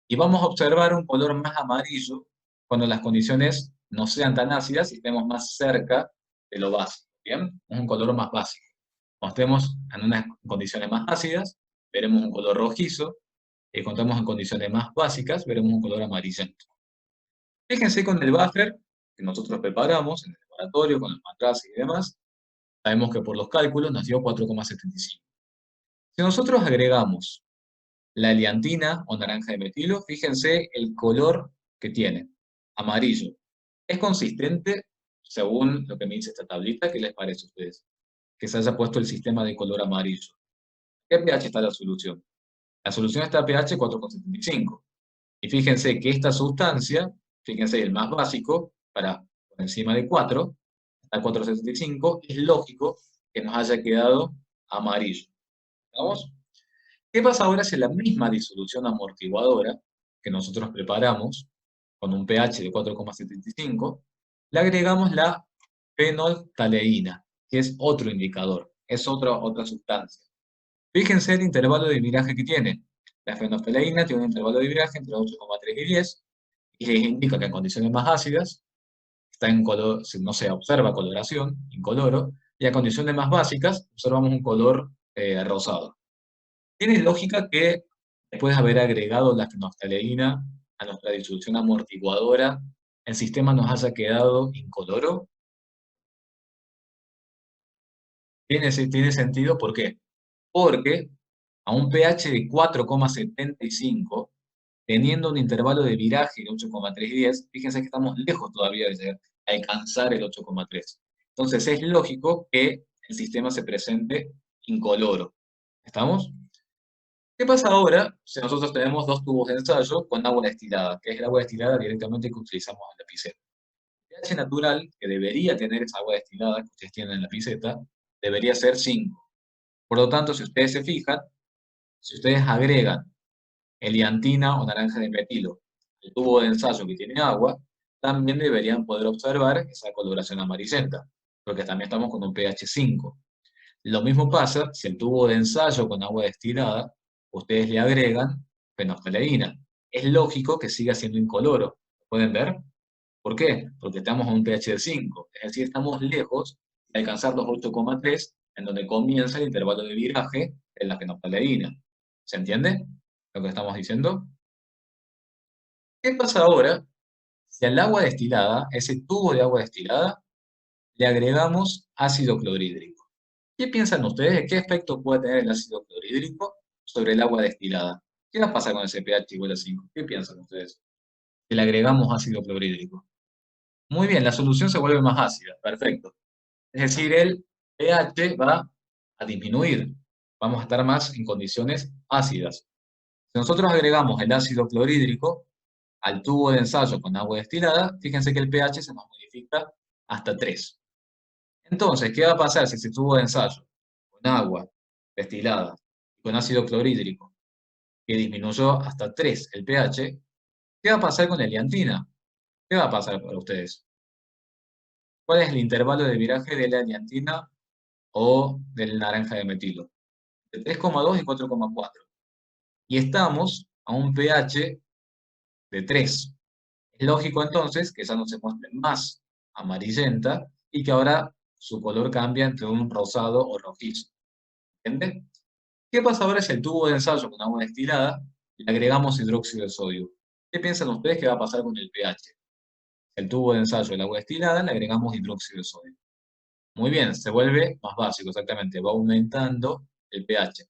Y vamos a observar un color más amarillo cuando las condiciones no sean tan ácidas y estemos más cerca de lo básico. ¿Bien? Es un color más básico. Cuando estemos en unas condiciones más ácidas, veremos un color rojizo. Y cuando estemos en condiciones más básicas, veremos un color amarillento. Fíjense con el buffer que nosotros preparamos en el laboratorio, con los matraces y demás, sabemos que por los cálculos nos dio 4,75. Si nosotros agregamos la heliantina o naranja de metilo, fíjense el color que tiene, amarillo. ¿Es consistente según lo que me dice esta tablita? ¿Qué les parece a ustedes? Que se haya puesto el sistema de color amarillo. ¿Qué pH está la solución? La solución está a pH 4,75. Y fíjense que esta sustancia, fíjense el más básico, por encima de 4, está a 4,75, es lógico que nos haya quedado amarillo. ¿Vamos? ¿Qué pasa ahora si la misma disolución amortiguadora que nosotros preparamos con un pH de 4,75, le agregamos la fenolftaleína, que es otro indicador, es otra sustancia? Fíjense el intervalo de viraje que tiene. La fenolftaleína tiene un intervalo de viraje entre 8,3 y 10, y les indica que en condiciones más ácidas está en color, no se observa coloración, incoloro, y a condiciones más básicas observamos un color rosado. Tiene lógica que después de haber agregado la fenolftaleína a nuestra disolución amortiguadora, el sistema nos haya quedado incoloro. Tiene sentido, ¿por qué? Porque a un pH de 4,75, teniendo un intervalo de viraje de 8,3 y 10, fíjense que estamos lejos todavía de alcanzar el 8,3. Entonces es lógico que el sistema se presente incoloro. ¿Estamos? ¿Qué pasa ahora si nosotros tenemos dos tubos de ensayo con agua destilada, que es el agua destilada directamente que utilizamos en la piseta? El pH natural que debería tener esa agua destilada que ustedes tienen en la piseta debería ser 5. Por lo tanto, si ustedes se fijan, si ustedes agregan heliantina o naranja de metilo al tubo de ensayo que tiene agua, también deberían poder observar esa coloración amarillenta, porque también estamos con un pH 5. Lo mismo pasa si el tubo de ensayo con agua destilada, ustedes le agregan fenolftaleína. Es lógico que siga siendo incoloro. ¿Pueden ver? ¿Por qué? Porque estamos a un pH de 5. Es decir, estamos lejos de alcanzar los 8,3, en donde comienza el intervalo de viraje en la fenolftaleína. ¿Se entiende lo que estamos diciendo? ¿Qué pasa ahora si al agua destilada, ese tubo de agua destilada, le agregamos ácido clorhídrico? ¿Qué piensan ustedes de qué efecto puede tener el ácido clorhídrico sobre el agua destilada? ¿Qué va a pasar con ese pH igual a 5? ¿Qué piensan ustedes? Si le agregamos ácido clorhídrico. Muy bien, la solución se vuelve más ácida, perfecto. Es decir, el pH va a disminuir, vamos a estar más en condiciones ácidas. Si nosotros agregamos el ácido clorhídrico al tubo de ensayo con agua destilada, fíjense que el pH se nos modifica hasta 3. Entonces, ¿qué va a pasar si ese tubo de ensayo con agua destilada y con ácido clorhídrico, que disminuyó hasta 3 el pH, qué va a pasar con la liantina? ¿Qué va a pasar para ustedes? ¿Cuál es el intervalo de viraje de la liantina o del naranja de metilo? De 3,2 y 4,4. Y estamos a un pH de 3. Es lógico entonces que esa no se muestre más amarillenta y que ahora su color cambia entre un rosado o rojizo. ¿Entiende? ¿Qué pasa ahora si el tubo de ensayo con agua destilada le agregamos hidróxido de sodio? ¿Qué piensan ustedes que va a pasar con el pH? El tubo de ensayo del agua destilada le agregamos hidróxido de sodio. Muy bien, se vuelve más básico, exactamente, va aumentando el pH.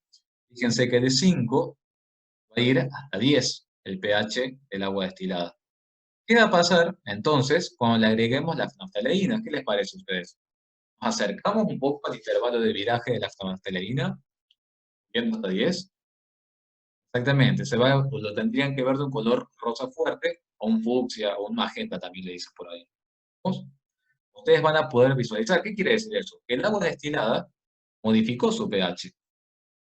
Fíjense que de 5 va a ir hasta 10 el pH del agua destilada. ¿Qué va a pasar entonces cuando le agreguemos la fenolftaleína? ¿Qué les parece a ustedes? Nos acercamos un poco al intervalo de viraje de la fenolftaleína, viendo hasta 10. Exactamente, lo tendrían que ver de un color rosa fuerte, o un fucsia, o un magenta también le dicen por ahí. ¿Vamos? Ustedes van a poder visualizar. ¿Qué quiere decir eso? Que el agua destilada modificó su pH.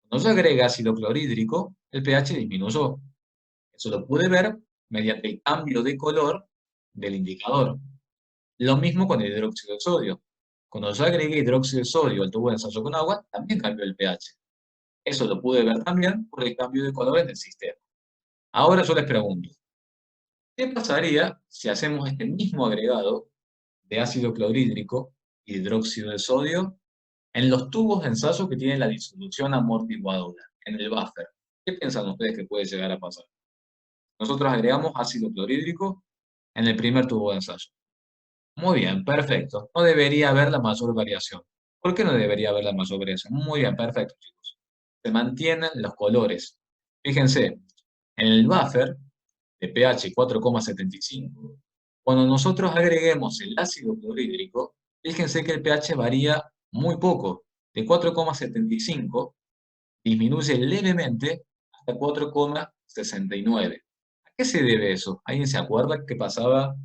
Cuando se agrega ácido clorhídrico, el pH disminuyó. Eso lo pude ver mediante el cambio de color del indicador. Lo mismo con el hidróxido de sodio. Cuando yo agregué hidróxido de sodio al tubo de ensayo con agua, también cambió el pH. Eso lo pude ver también por el cambio de color en el sistema. Ahora yo les pregunto, ¿qué pasaría si hacemos este mismo agregado de ácido clorhídrico y hidróxido de sodio en los tubos de ensayo que tienen la disolución amortiguadora, en el buffer? ¿Qué piensan ustedes que puede llegar a pasar? Nosotros agregamos ácido clorhídrico en el primer tubo de ensayo. Muy bien, perfecto. No debería haber la mayor variación. ¿Por qué no debería haber la mayor variación? Muy bien, perfecto, chicos. Se mantienen los colores. Fíjense, en el buffer de pH 4,75, cuando nosotros agreguemos el ácido clorhídrico, fíjense que el pH varía muy poco. De 4,75 disminuye levemente hasta 4,69. ¿A qué se debe eso? ¿Alguien se acuerda qué pasaba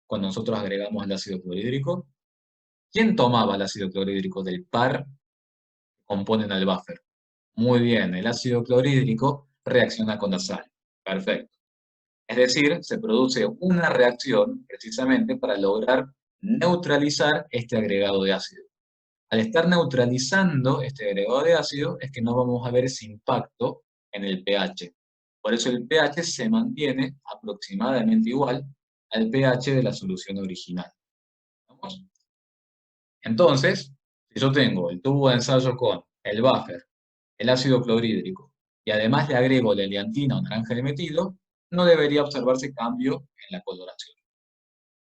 cuando nosotros agregamos el ácido clorhídrico? ¿Quién tomaba el ácido clorhídrico del par que componen el buffer? Muy bien, el ácido clorhídrico reacciona con la sal. Perfecto. Es decir, se produce una reacción precisamente para lograr neutralizar este agregado de ácido. Al estar neutralizando este agregado de ácido es que no vamos a ver ese impacto en el pH. Por eso el pH se mantiene aproximadamente igual al pH de la solución original. ¿Vamos? Entonces, si yo tengo el tubo de ensayo con el buffer, el ácido clorhídrico, y además le agrego la liantina o naranja de metilo, no debería observarse cambio en la coloración.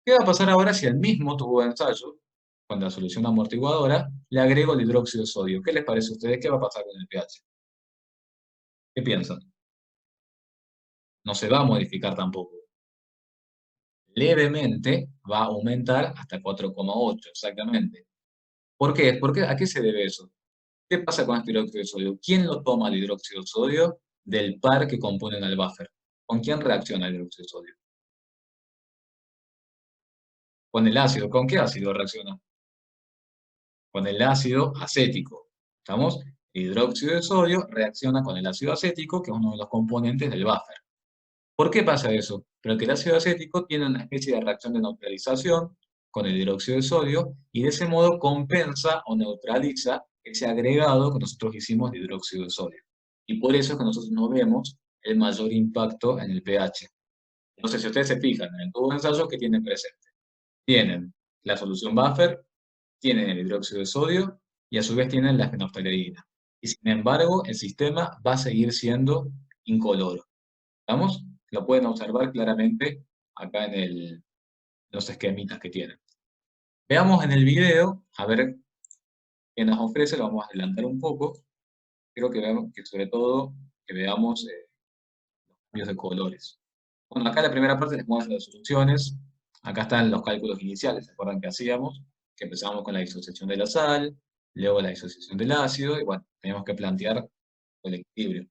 ¿Qué va a pasar ahora si al mismo tubo de ensayo, con la solución amortiguadora, le agrego el hidróxido de sodio? ¿Qué les parece a ustedes? ¿Qué va a pasar con el pH? ¿Qué piensan? No se va a modificar tampoco. Levemente va a aumentar hasta 4,8, exactamente. ¿Por qué? ¿A qué se debe eso? ¿Qué pasa con este hidróxido de sodio? ¿Quién lo toma el hidróxido de sodio del par que componen el buffer? ¿Con quién reacciona el hidróxido de sodio? Con el ácido. ¿Con qué ácido reacciona? Con el ácido acético. ¿Estamos? El hidróxido de sodio reacciona con el ácido acético, que es uno de los componentes del buffer. ¿Por qué pasa eso? Porque el ácido acético tiene una especie de reacción de neutralización con el hidróxido de sodio y de ese modo compensa o neutraliza ese agregado que nosotros hicimos de hidróxido de sodio. Y por eso es que nosotros no vemos el mayor impacto en el pH. Entonces, si ustedes se fijan en el tubo de ensayo, ¿qué tienen presente? Tienen la solución buffer, tienen el hidróxido de sodio y a su vez tienen la fenolftaleína. Y sin embargo, el sistema va a seguir siendo incoloro. ¿Estamos? Lo pueden observar claramente acá en los esquemitas que tienen. Veamos en el video, a ver qué nos ofrece, lo vamos a adelantar un poco. Creo que veamos que sobre todo que veamos los cambios de colores. Bueno, acá la primera parte les muestra las soluciones. Acá están los cálculos iniciales, ¿se acuerdan que hacíamos? Que empezamos con la disociación de la sal, luego la disociación del ácido, y bueno, teníamos que plantear el equilibrio.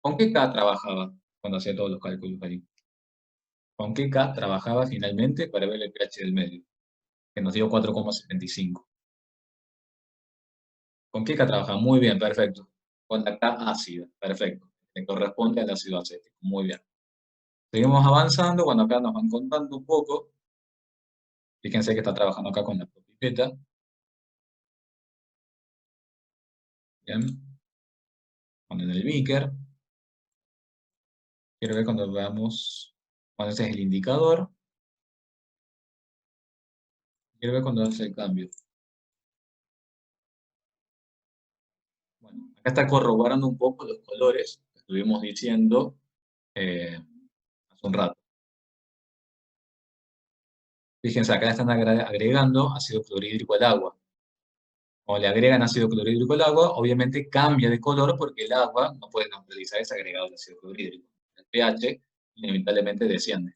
¿Con qué K trabajaba cuando hacía todos los cálculos ahí? ¿Con qué K trabajaba finalmente para ver el pH del medio? Que nos dio 4,75. ¿Con qué K trabajaba? Muy bien, perfecto. Con la K ácida, perfecto. Que corresponde al ácido acético, muy bien. Seguimos avanzando, cuando acá nos van contando un poco. Fíjense que está trabajando acá con la pipeta. Bien. Ponen el beaker. Quiero ver cuando veamos, cuando ese es el indicador. Quiero ver cuando hace el cambio. Bueno, acá está corroborando un poco los colores que estuvimos diciendo hace un rato. Fíjense, acá están agregando ácido clorhídrico al agua. Cuando le agregan ácido clorhídrico al agua, obviamente cambia de color porque el agua no puede neutralizar ese agregado de ácido clorhídrico. El pH inevitablemente desciende.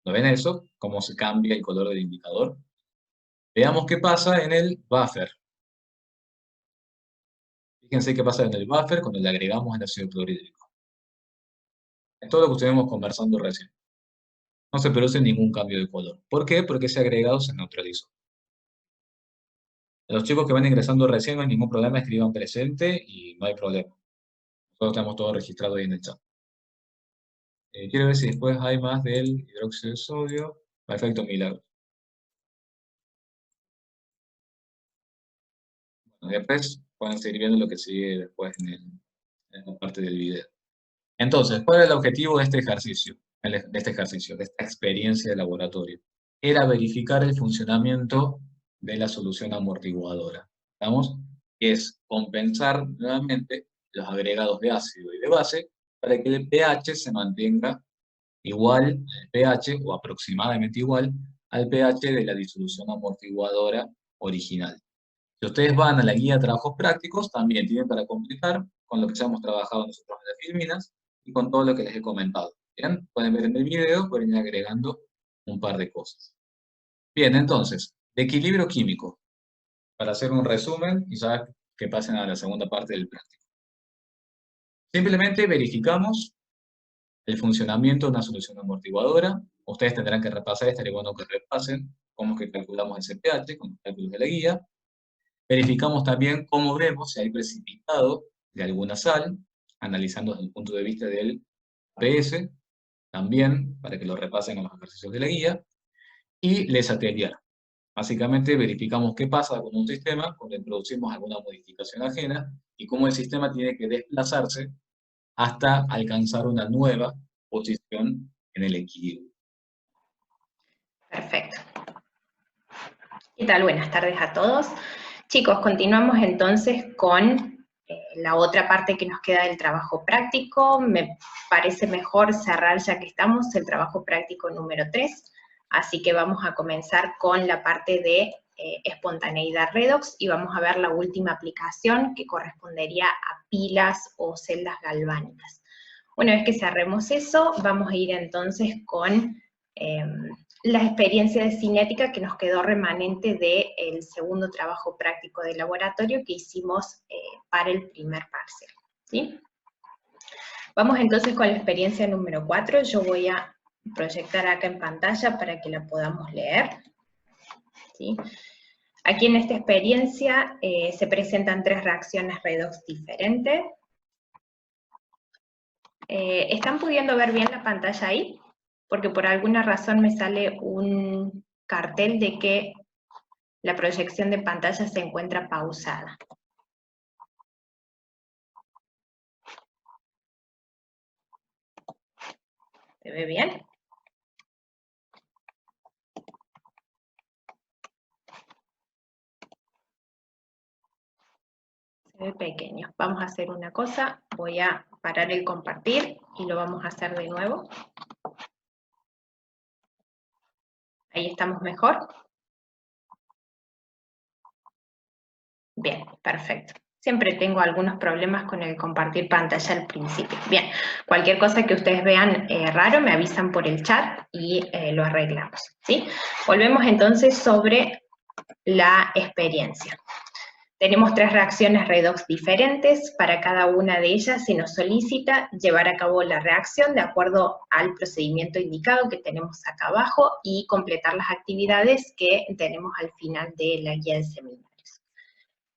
¿No ven eso? ¿Cómo se cambia el color del indicador? Veamos qué pasa en el buffer. Fíjense qué pasa en el buffer cuando le agregamos el ácido clorhídrico. Es todo lo que estuvimos conversando recién. No se produce ningún cambio de color. ¿Por qué? Porque ese agregado se neutralizó. Los chicos que van ingresando recién no hay ningún problema, escriban presente y no hay problema. Nosotros tenemos todo registrado ahí en el chat. Quiero ver si después hay más del hidróxido de sodio. Perfecto, milagro. Bueno, después pueden seguir viendo lo que sigue después en la parte del video. Entonces, ¿cuál es el objetivo de este ejercicio? De esta experiencia de laboratorio. Era verificar el funcionamiento de la solución amortiguadora. ¿Estamos? Que es compensar nuevamente los agregados de ácido y de base para que el pH se mantenga igual al pH o aproximadamente igual al pH de la disolución amortiguadora original. Si ustedes van a la guía de trabajos prácticos, también tienen para completar con lo que ya hemos trabajado nosotros en las filminas y con todo lo que les he comentado. Bien, pueden ver en el video, pueden ir agregando un par de cosas. Bien, entonces, de equilibrio químico, para hacer un resumen y ya que pasen a la segunda parte del práctico. Simplemente verificamos el funcionamiento de una solución amortiguadora. Ustedes tendrán que repasar, estaría bueno que repasen cómo es que calculamos ese pH con los cálculos de la guía. Verificamos también cómo vemos si hay precipitado de alguna sal, analizando desde el punto de vista del APS, también para que lo repasen en los ejercicios de la guía, y les atelier. Básicamente verificamos qué pasa con un sistema cuando introducimos alguna modificación ajena y cómo el sistema tiene que desplazarse hasta alcanzar una nueva posición en el equilibrio. Perfecto. ¿Qué tal? Buenas tardes a todos. Chicos, continuamos entonces con la otra parte que nos queda del trabajo práctico. Me parece mejor cerrar, ya que estamos, el trabajo práctico número 3. Así que vamos a comenzar con la parte de espontaneidad redox y vamos a ver la última aplicación que correspondería a pilas o celdas galvánicas. Una vez que cerremos eso, vamos a ir entonces con la experiencia de cinética que nos quedó remanente del segundo trabajo práctico de laboratorio que hicimos para el primer parcial, ¿sí? Vamos entonces con la experiencia número 4, yo voy a proyectar acá en pantalla para que la podamos leer, ¿sí? Aquí en esta experiencia se presentan 3 reacciones redox diferentes. ¿Están pudiendo ver bien la pantalla ahí? Porque por alguna razón me sale un cartel de que la proyección de pantalla se encuentra pausada. ¿Se ve bien? Se ve pequeño. Vamos a hacer una cosa, voy a parar el compartir y lo vamos a hacer de nuevo. Ahí estamos mejor. Bien, perfecto. Siempre tengo algunos problemas con el compartir pantalla al principio. Bien, cualquier cosa que ustedes vean raro me avisan por el chat y lo arreglamos, ¿sí? Volvemos entonces sobre la experiencia. Tenemos 3 reacciones redox diferentes. Para cada una de ellas se nos solicita llevar a cabo la reacción de acuerdo al procedimiento indicado que tenemos acá abajo y completar las actividades que tenemos al final de la guía de seminarios.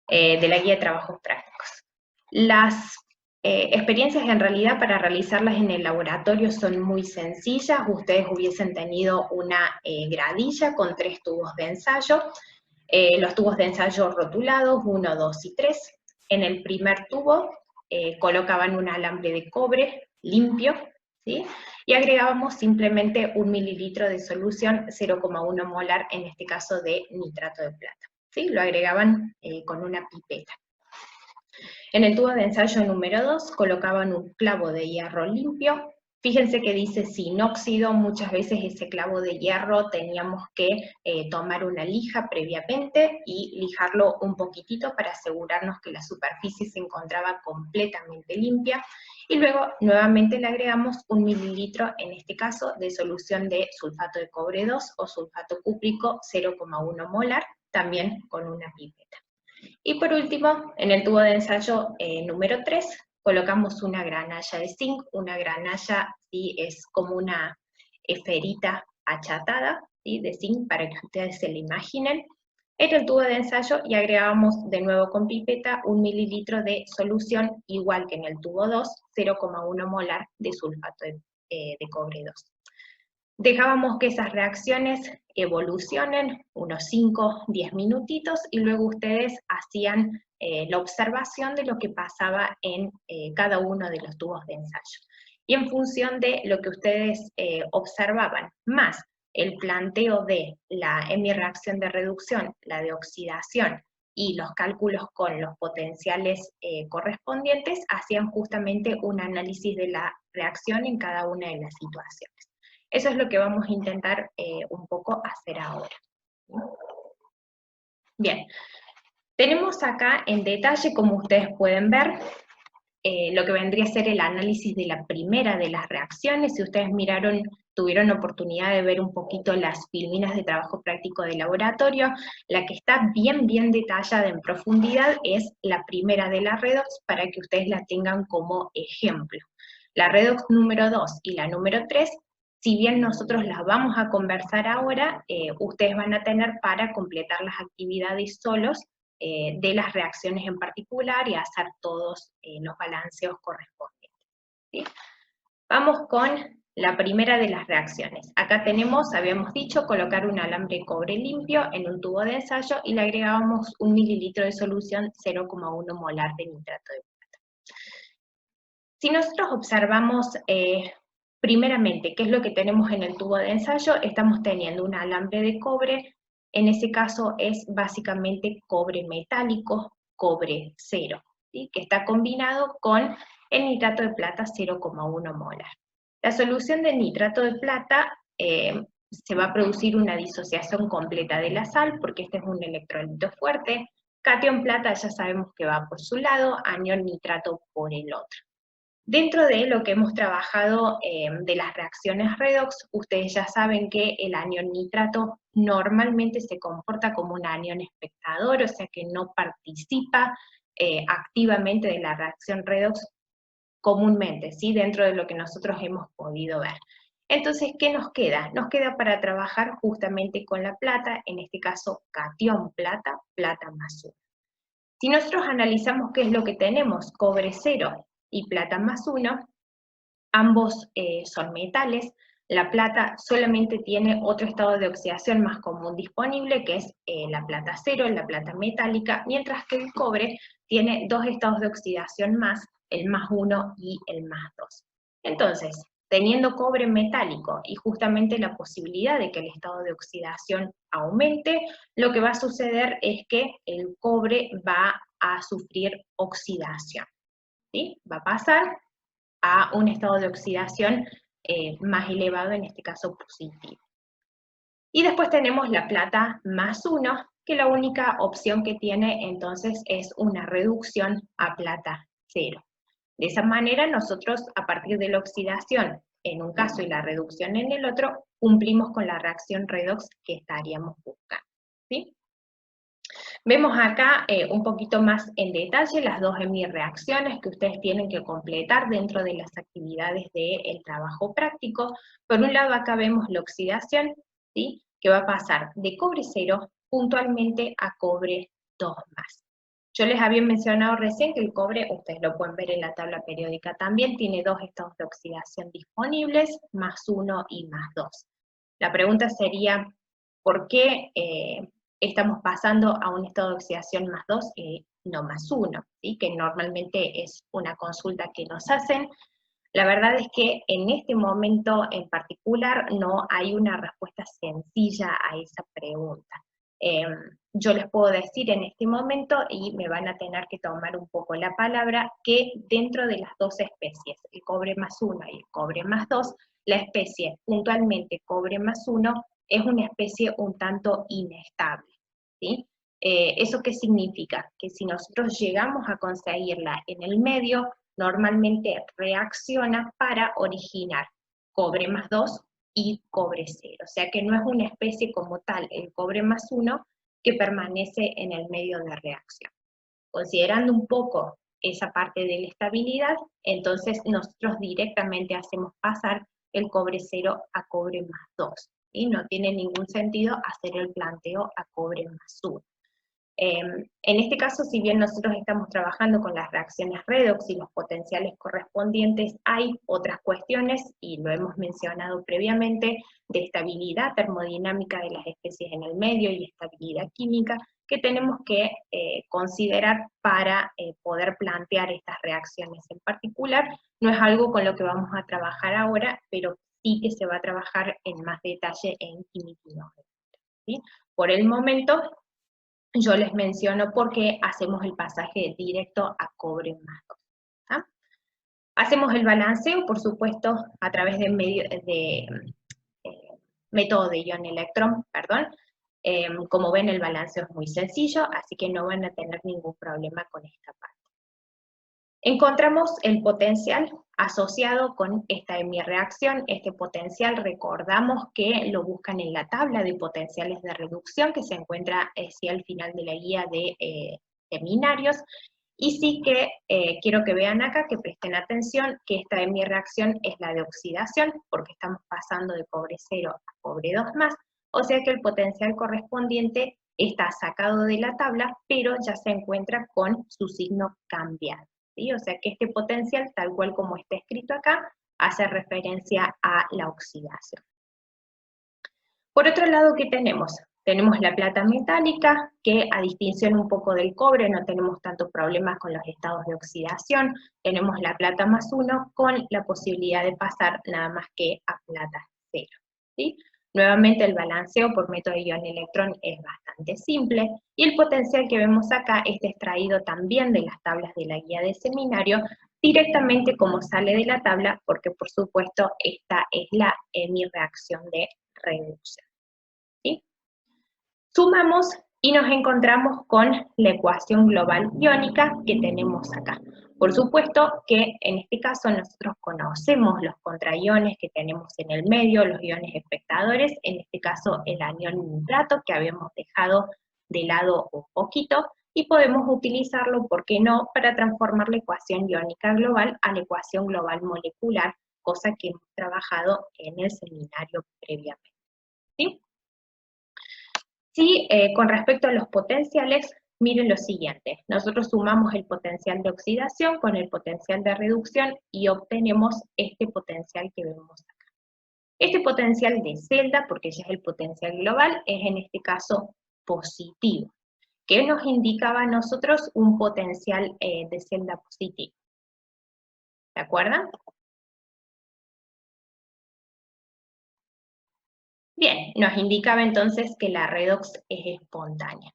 De la guía de trabajos prácticos. Las experiencias en realidad para realizarlas en el laboratorio son muy sencillas. Ustedes hubiesen tenido una gradilla con 3 tubos de ensayo. Los tubos de ensayo rotulados, 1, 2 y 3. En el primer tubo colocaban un alambre de cobre limpio, ¿sí? Y agregábamos simplemente 1 mililitro de solución 0,1 molar, en este caso de nitrato de plata. ¿Sí? Lo agregaban con una pipeta. En el tubo de ensayo número 2 colocaban un clavo de hierro limpio. Fíjense que dice sin óxido, muchas veces ese clavo de hierro teníamos que tomar una lija previamente y lijarlo un poquitito para asegurarnos que la superficie se encontraba completamente limpia. Y luego nuevamente le agregamos 1 mililitro, en este caso, de solución de sulfato de cobre 2 o sulfato cúprico 0,1 molar, también con una pipeta. Y por último, en el tubo de ensayo número 3, colocamos una granalla de zinc. Una granalla, ¿sí?, es como una esferita achatada, ¿sí?, de zinc, para que ustedes se la imaginen, en el tubo de ensayo, y agregamos de nuevo con pipeta 1 mililitro de solución, igual que en el tubo 2, 0,1 molar de sulfato de cobre 2. Dejábamos que esas reacciones evolucionen unos 5, 10 minutitos, y luego ustedes hacían la observación de lo que pasaba en cada uno de los tubos de ensayo. Y en función de lo que ustedes observaban, más el planteo de la hemireacción de reducción, la de oxidación, y los cálculos con los potenciales correspondientes, hacían justamente un análisis de la reacción en cada una de las situaciones. Eso es lo que vamos a intentar un poco hacer ahora. Bien, tenemos acá en detalle, como ustedes pueden ver, lo que vendría a ser el análisis de la primera de las reacciones. Si ustedes tuvieron oportunidad de ver un poquito las filminas de trabajo práctico de laboratorio, la que está bien detallada en profundidad es la primera de la redox, para que ustedes la tengan como ejemplo. La redox número 2 y la número 3, si bien nosotros las vamos a conversar ahora, ustedes van a tener para completar las actividades solos de las reacciones en particular y hacer todos los balanceos correspondientes, ¿sí? Vamos con la primera de las reacciones. Acá tenemos, habíamos dicho, colocar un alambre de cobre limpio en un tubo de ensayo y le agregábamos 1 mililitro de solución 0,1 molar de nitrato de plata. Si nosotros observamos primeramente qué es lo que tenemos en el tubo de ensayo, estamos teniendo un alambre de cobre. En ese caso es básicamente cobre metálico, cobre 0, ¿sí?, que está combinado con el nitrato de plata 0,1 molar. La solución de nitrato de plata se va a producir una disociación completa de la sal, porque este es un electrolito fuerte. Catión plata ya sabemos que va por su lado, anión nitrato por el otro. Dentro de lo que hemos trabajado de las reacciones redox, ustedes ya saben que el anión nitrato normalmente se comporta como un anión espectador, o sea que no participa activamente de la reacción redox comúnmente, ¿sí?, dentro de lo que nosotros hemos podido ver. Entonces, ¿qué nos queda? Nos queda para trabajar justamente con la plata, en este caso catión plata, plata más 1. Si nosotros analizamos qué es lo que tenemos, cobre 0 y plata más 1, ambos son metales. La plata solamente tiene otro estado de oxidación más común disponible, que es la plata 0, la plata metálica, mientras que el cobre tiene 2 estados de oxidación más, el más 1 y el más 2. Entonces, teniendo cobre metálico y justamente la posibilidad de que el estado de oxidación aumente, lo que va a suceder es que el cobre va a sufrir oxidación, ¿sí? Va a pasar a un estado de oxidación más elevado, en este caso positivo. Y después tenemos la plata más 1, que la única opción que tiene entonces es una reducción a plata cero. De esa manera nosotros, a partir de la oxidación en un caso y la reducción en el otro, cumplimos con la reacción redox que estaríamos buscando, ¿sí? Vemos acá un poquito más en detalle las dos hemireacciones que ustedes tienen que completar dentro de las actividades del trabajo práctico. Por un lado acá vemos la oxidación, ¿sí? Que va a pasar de cobre 0 puntualmente a cobre 2+. Yo les había mencionado recién que el cobre, ustedes lo pueden ver en la tabla periódica también, tiene dos estados de oxidación disponibles, +1 y +2. La pregunta sería, ¿por qué estamos pasando a un estado de oxidación +2 y no +1? ¿Sí? Que normalmente es una consulta que nos hacen. La verdad es que en este momento en particular no hay una respuesta sencilla a esa pregunta. Yo les puedo decir en este momento, y me van a tener que tomar un poco la palabra, que dentro de las dos especies, el cobre +1 y el cobre +2, la especie puntualmente cobre +1 es una especie un tanto inestable, ¿sí? ¿Eso qué significa? Que si nosotros llegamos a conseguirla en el medio, normalmente reacciona para originar cobre +2 y cobre 0. O sea que no es una especie como tal, el cobre +1, que permanece en el medio de reacción. Considerando un poco esa parte de la estabilidad, entonces nosotros directamente hacemos pasar el cobre 0 a cobre +2. ¿Sí? No tiene ningún sentido hacer el planteo a cobre +1. En este caso, si bien nosotros estamos trabajando con las reacciones redox y los potenciales correspondientes, hay otras cuestiones, y lo hemos mencionado previamente, de estabilidad termodinámica de las especies en el medio y estabilidad química, que tenemos que considerar para poder plantear estas reacciones en particular. No es algo con lo que vamos a trabajar ahora, pero sí que se va a trabajar en más detalle en química inorgánica, ¿sí? Por el momento, yo les menciono por qué hacemos el pasaje directo a cobre +2. ¿Ah? Hacemos el balanceo, por supuesto, a través de método de ion-electrón, perdón. Como ven, el balanceo es muy sencillo, así que no van a tener ningún problema con esta parte. Encontramos el potencial asociado con esta hemireacción. Este potencial, recordamos que lo buscan en la tabla de potenciales de reducción, que se encuentra al final de la guía de seminarios. Y sí que quiero que vean acá, que presten atención, que esta hemireacción es la de oxidación, porque estamos pasando de cobre 0 a cobre 2+, o sea que el potencial correspondiente está sacado de la tabla, pero ya se encuentra con su signo cambiado. ¿Sí? O sea que este potencial, tal cual como está escrito acá, hace referencia a la oxidación. Por otro lado, ¿qué tenemos? Tenemos la plata metálica, que a distinción un poco del cobre, no tenemos tantos problemas con los estados de oxidación. Tenemos la plata +1 con la posibilidad de pasar nada más que a plata 0. ¿Sí? Nuevamente el balanceo por método de ion-electrón es bastante simple, y el potencial que vemos acá es extraído también de las tablas de la guía de seminario, directamente como sale de la tabla, porque por supuesto esta es mi reacción de reducción. ¿Sí? Sumamos y nos encontramos con la ecuación global iónica que tenemos acá. Por supuesto que en este caso nosotros conocemos los contraiones que tenemos en el medio, los iones espectadores, en este caso el anión nitrato que habíamos dejado de lado un poquito, y podemos utilizarlo, ¿por qué no?, para transformar la ecuación iónica global a la ecuación global molecular, cosa que hemos trabajado en el seminario previamente. ¿Sí? Sí, con respecto a los potenciales, miren lo siguiente. Nosotros sumamos el potencial de oxidación con el potencial de reducción y obtenemos este potencial que vemos acá. Este potencial de celda, porque ya es el potencial global, es en este caso positivo. ¿Qué nos indicaba a nosotros un potencial de celda positivo? ¿Se acuerdan? Bien, nos indicaba entonces que la redox es espontánea.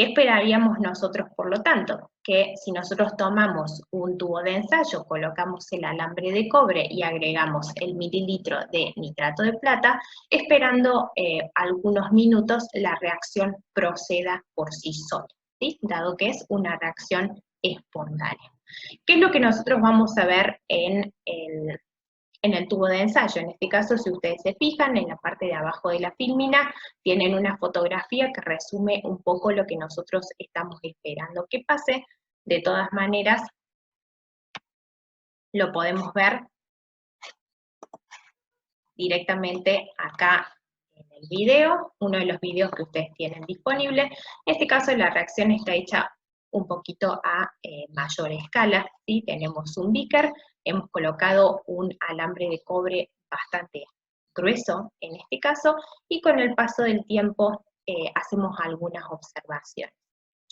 ¿Qué esperaríamos nosotros, por lo tanto? Que si nosotros tomamos un tubo de ensayo, colocamos el alambre de cobre y agregamos el mililitro de nitrato de plata, esperando algunos minutos la reacción proceda por sí sola, ¿sí? Dado que es una reacción espontánea. ¿Qué es lo que nosotros vamos a ver en el tubo de ensayo? En este caso, si ustedes se fijan, en la parte de abajo de la filmina tienen una fotografía que resume un poco lo que nosotros estamos esperando que pase. De todas maneras, lo podemos ver directamente acá en el video, uno de los videos que ustedes tienen disponible. En este caso, la reacción está hecha un poquito a mayor escala, ¿sí? Tenemos un beaker, hemos colocado un alambre de cobre bastante grueso en este caso, y con el paso del tiempo hacemos algunas observaciones.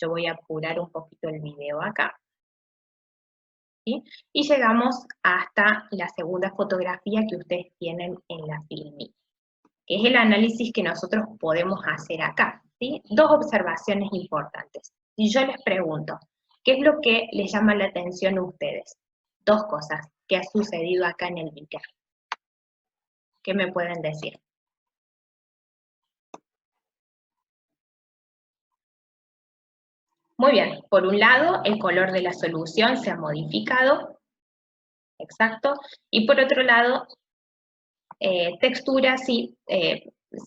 Yo voy a apurar un poquito el video acá, ¿sí? Y llegamos hasta la segunda fotografía que ustedes tienen en la filmina, que es el análisis que nosotros podemos hacer acá, ¿sí? Dos observaciones importantes. Si yo les pregunto, ¿qué es lo que les llama la atención a ustedes? Dos cosas que ha sucedido acá en el beaker. ¿Qué me pueden decir? Muy bien, por un lado, el color de la solución se ha modificado, exacto, y por otro lado, textura, sí,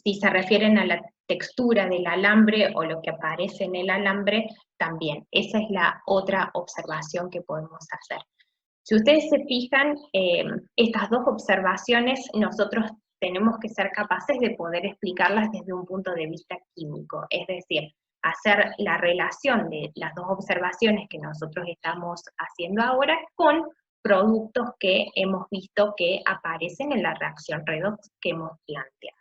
si se refieren a la textura del alambre o lo que aparece en el alambre, también. Esa es la otra observación que podemos hacer. Si ustedes se fijan, estas dos observaciones nosotros tenemos que ser capaces de poder explicarlas desde un punto de vista químico, es decir, hacer la relación de las dos observaciones que nosotros estamos haciendo ahora con productos que hemos visto que aparecen en la reacción redox que hemos planteado.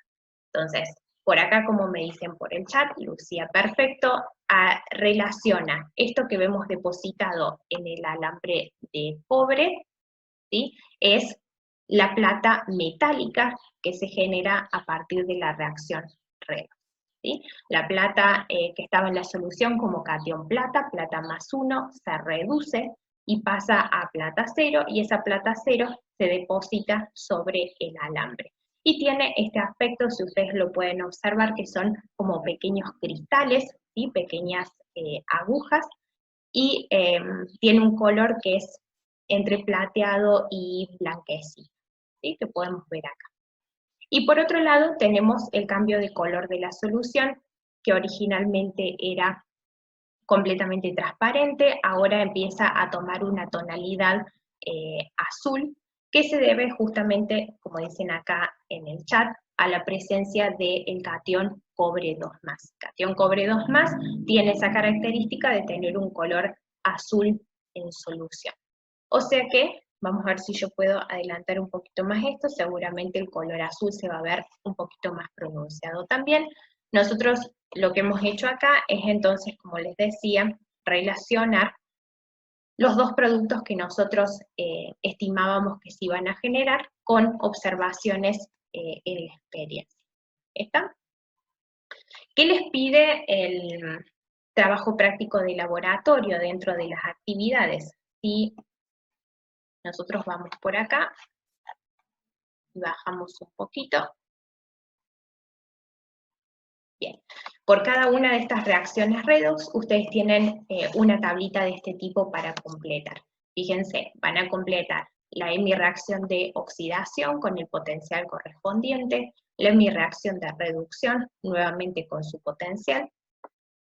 Entonces, por acá, como me dicen por el chat, Lucía, perfecto, relaciona esto que vemos depositado en el alambre de cobre, ¿sí? Es la plata metálica que se genera a partir de la reacción redox, ¿sí? La plata que estaba en la solución como catión plata, plata más 1, se reduce y pasa a plata 0, y esa plata 0 se deposita sobre el alambre. Y tiene este aspecto, si ustedes lo pueden observar, que son como pequeños cristales, ¿sí? Pequeñas agujas, y tiene un color que es entre plateado y blanquecino, ¿sí? Que podemos ver acá. Y por otro lado tenemos el cambio de color de la solución, que originalmente era completamente transparente, ahora empieza a tomar una tonalidad azul, que se debe justamente, como dicen acá en el chat, a la presencia del catión cobre 2+. Catión cobre 2+ tiene esa característica de tener un color azul en solución. O sea que, vamos a ver si yo puedo adelantar un poquito más esto, seguramente el color azul se va a ver un poquito más pronunciado también. Nosotros lo que hemos hecho acá es entonces, como les decía, relacionar los dos productos que nosotros estimábamos que se iban a generar con observaciones en la experiencia. ¿Está? ¿Qué les pide el trabajo práctico de laboratorio dentro de las actividades? Si nosotros vamos por acá y bajamos un poquito. Bien, por cada una de estas reacciones redox, ustedes tienen una tablita de este tipo para completar. Fíjense, van a completar la hemireacción de oxidación con el potencial correspondiente, la hemireacción de reducción, nuevamente con su potencial,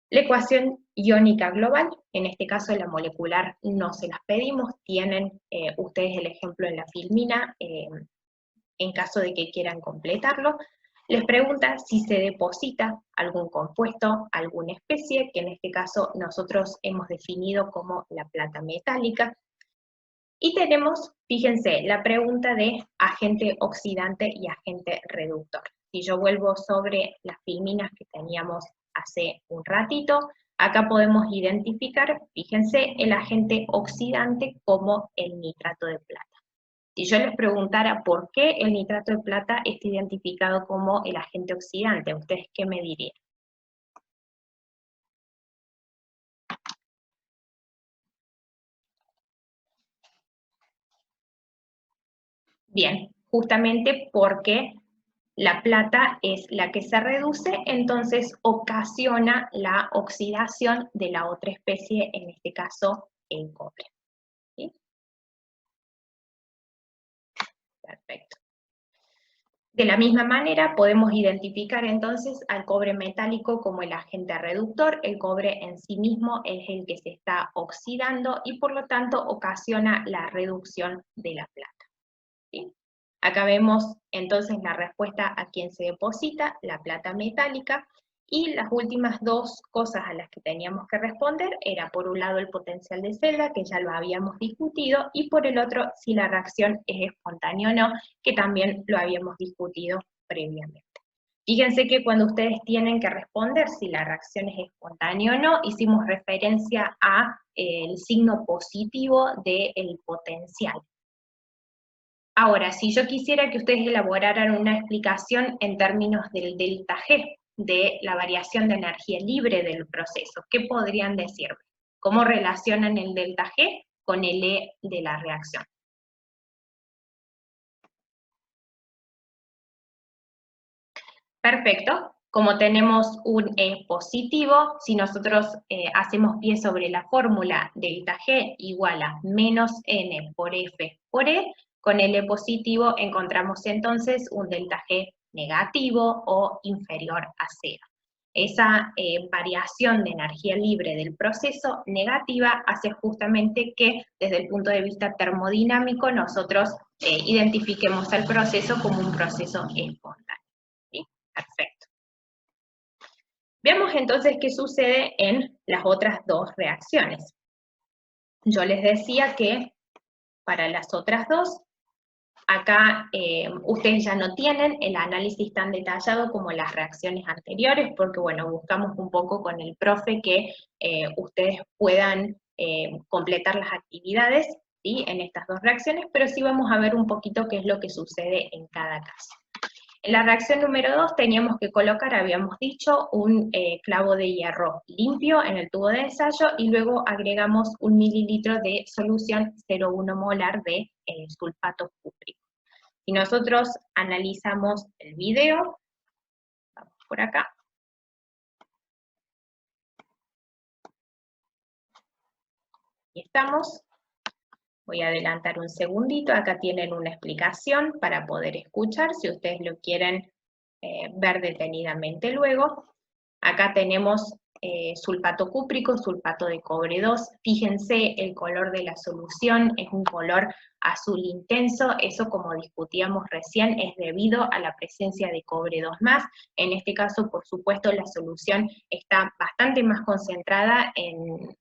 la ecuación iónica global, en este caso la molecular no se las pedimos, tienen ustedes el ejemplo en la filmina, en caso de que quieran completarlo. Les pregunta si se deposita algún compuesto, alguna especie, que en este caso nosotros hemos definido como la plata metálica. Y tenemos, fíjense, la pregunta de agente oxidante y agente reductor. Si yo vuelvo sobre las filminas que teníamos hace un ratito, acá podemos identificar, fíjense, el agente oxidante como el nitrato de plata. Si yo les preguntara por qué el nitrato de plata está identificado como el agente oxidante, ¿ustedes qué me dirían? Bien, justamente porque la plata es la que se reduce, entonces ocasiona la oxidación de la otra especie, en este caso el cobre. ¿Sí? Perfecto. De la misma manera, podemos identificar entonces al cobre metálico como el agente reductor. El cobre en sí mismo es el que se está oxidando y por lo tanto ocasiona la reducción de la plata. ¿Sí? Acá vemos entonces la respuesta a quien se deposita, la plata metálica, y las últimas dos cosas a las que teníamos que responder era por un lado el potencial de celda, que ya lo habíamos discutido, y por el otro si la reacción es espontánea o no, que también lo habíamos discutido previamente. Fíjense que cuando ustedes tienen que responder si la reacción es espontánea o no, hicimos referencia a el signo positivo del potencial. Ahora, si yo quisiera que ustedes elaboraran una explicación en términos del delta G, de la variación de energía libre del proceso, ¿qué podrían decirme? ¿Cómo relacionan el delta G con el E de la reacción? Perfecto. Como tenemos un E positivo, si nosotros hacemos pie sobre la fórmula delta G igual a menos N por F por E, con el E positivo encontramos entonces un delta G negativo o inferior a cero. Esa variación de energía libre del proceso negativa hace justamente que desde el punto de vista termodinámico nosotros identifiquemos al proceso como un proceso espontáneo. ¿Sí? Perfecto. Veamos entonces qué sucede en las otras dos reacciones. Yo les decía que para las otras dos, acá ustedes ya no tienen el análisis tan detallado como las reacciones anteriores, porque bueno, buscamos un poco con el profe que ustedes puedan completar las actividades, ¿sí?, en estas dos reacciones, pero sí vamos a ver un poquito qué es lo que sucede en cada caso. En la reacción número 2 teníamos que colocar, habíamos dicho, un clavo de hierro limpio en el tubo de ensayo y luego agregamos 1 mililitro de solución 0,1 molar de sulfato cúprico. Si nosotros analizamos el video, vamos por acá. Aquí estamos. Voy a adelantar un segundito, acá tienen una explicación para poder escuchar, si ustedes lo quieren ver detenidamente luego. Acá tenemos sulfato cúprico, sulfato de cobre 2. Fíjense, el color de la solución es un color azul intenso. Eso, como discutíamos recién, es debido a la presencia de cobre 2+. En este caso, por supuesto, la solución está bastante más concentrada en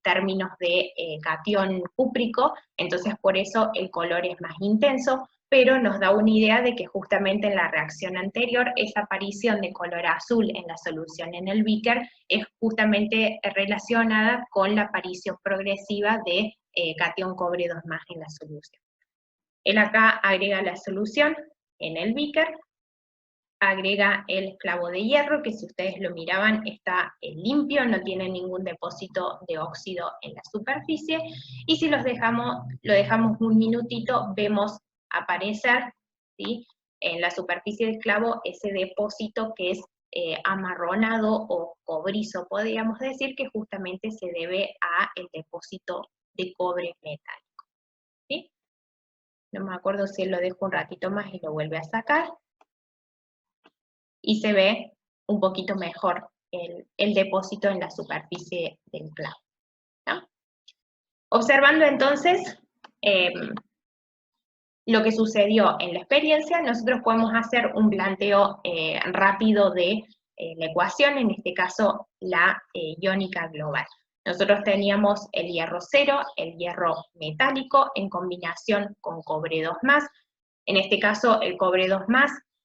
términos de catión cúprico, entonces por eso el color es más intenso, pero nos da una idea de que justamente en la reacción anterior, esa aparición de color azul en la solución en el beaker es justamente relacionada con la aparición progresiva de catión cobre 2+ en la solución. Él acá agrega la solución en el beaker, agrega el clavo de hierro, que si ustedes lo miraban está limpio, no tiene ningún depósito de óxido en la superficie, y si lo dejamos un minutito, vemos aparecer, ¿sí?, en la superficie del clavo ese depósito que es amarronado o cobrizo, podríamos decir, que justamente se debe al depósito de cobre metálico. ¿Sí? No me acuerdo si él lo dejo un ratito más y lo vuelve a sacar. Y se ve un poquito mejor el depósito en la superficie del clavo, ¿no? Observando entonces lo que sucedió en la experiencia, nosotros podemos hacer un planteo rápido de la ecuación, en este caso la iónica global. Nosotros teníamos el hierro 0, el hierro metálico, en combinación con cobre 2+. En este caso, el cobre 2+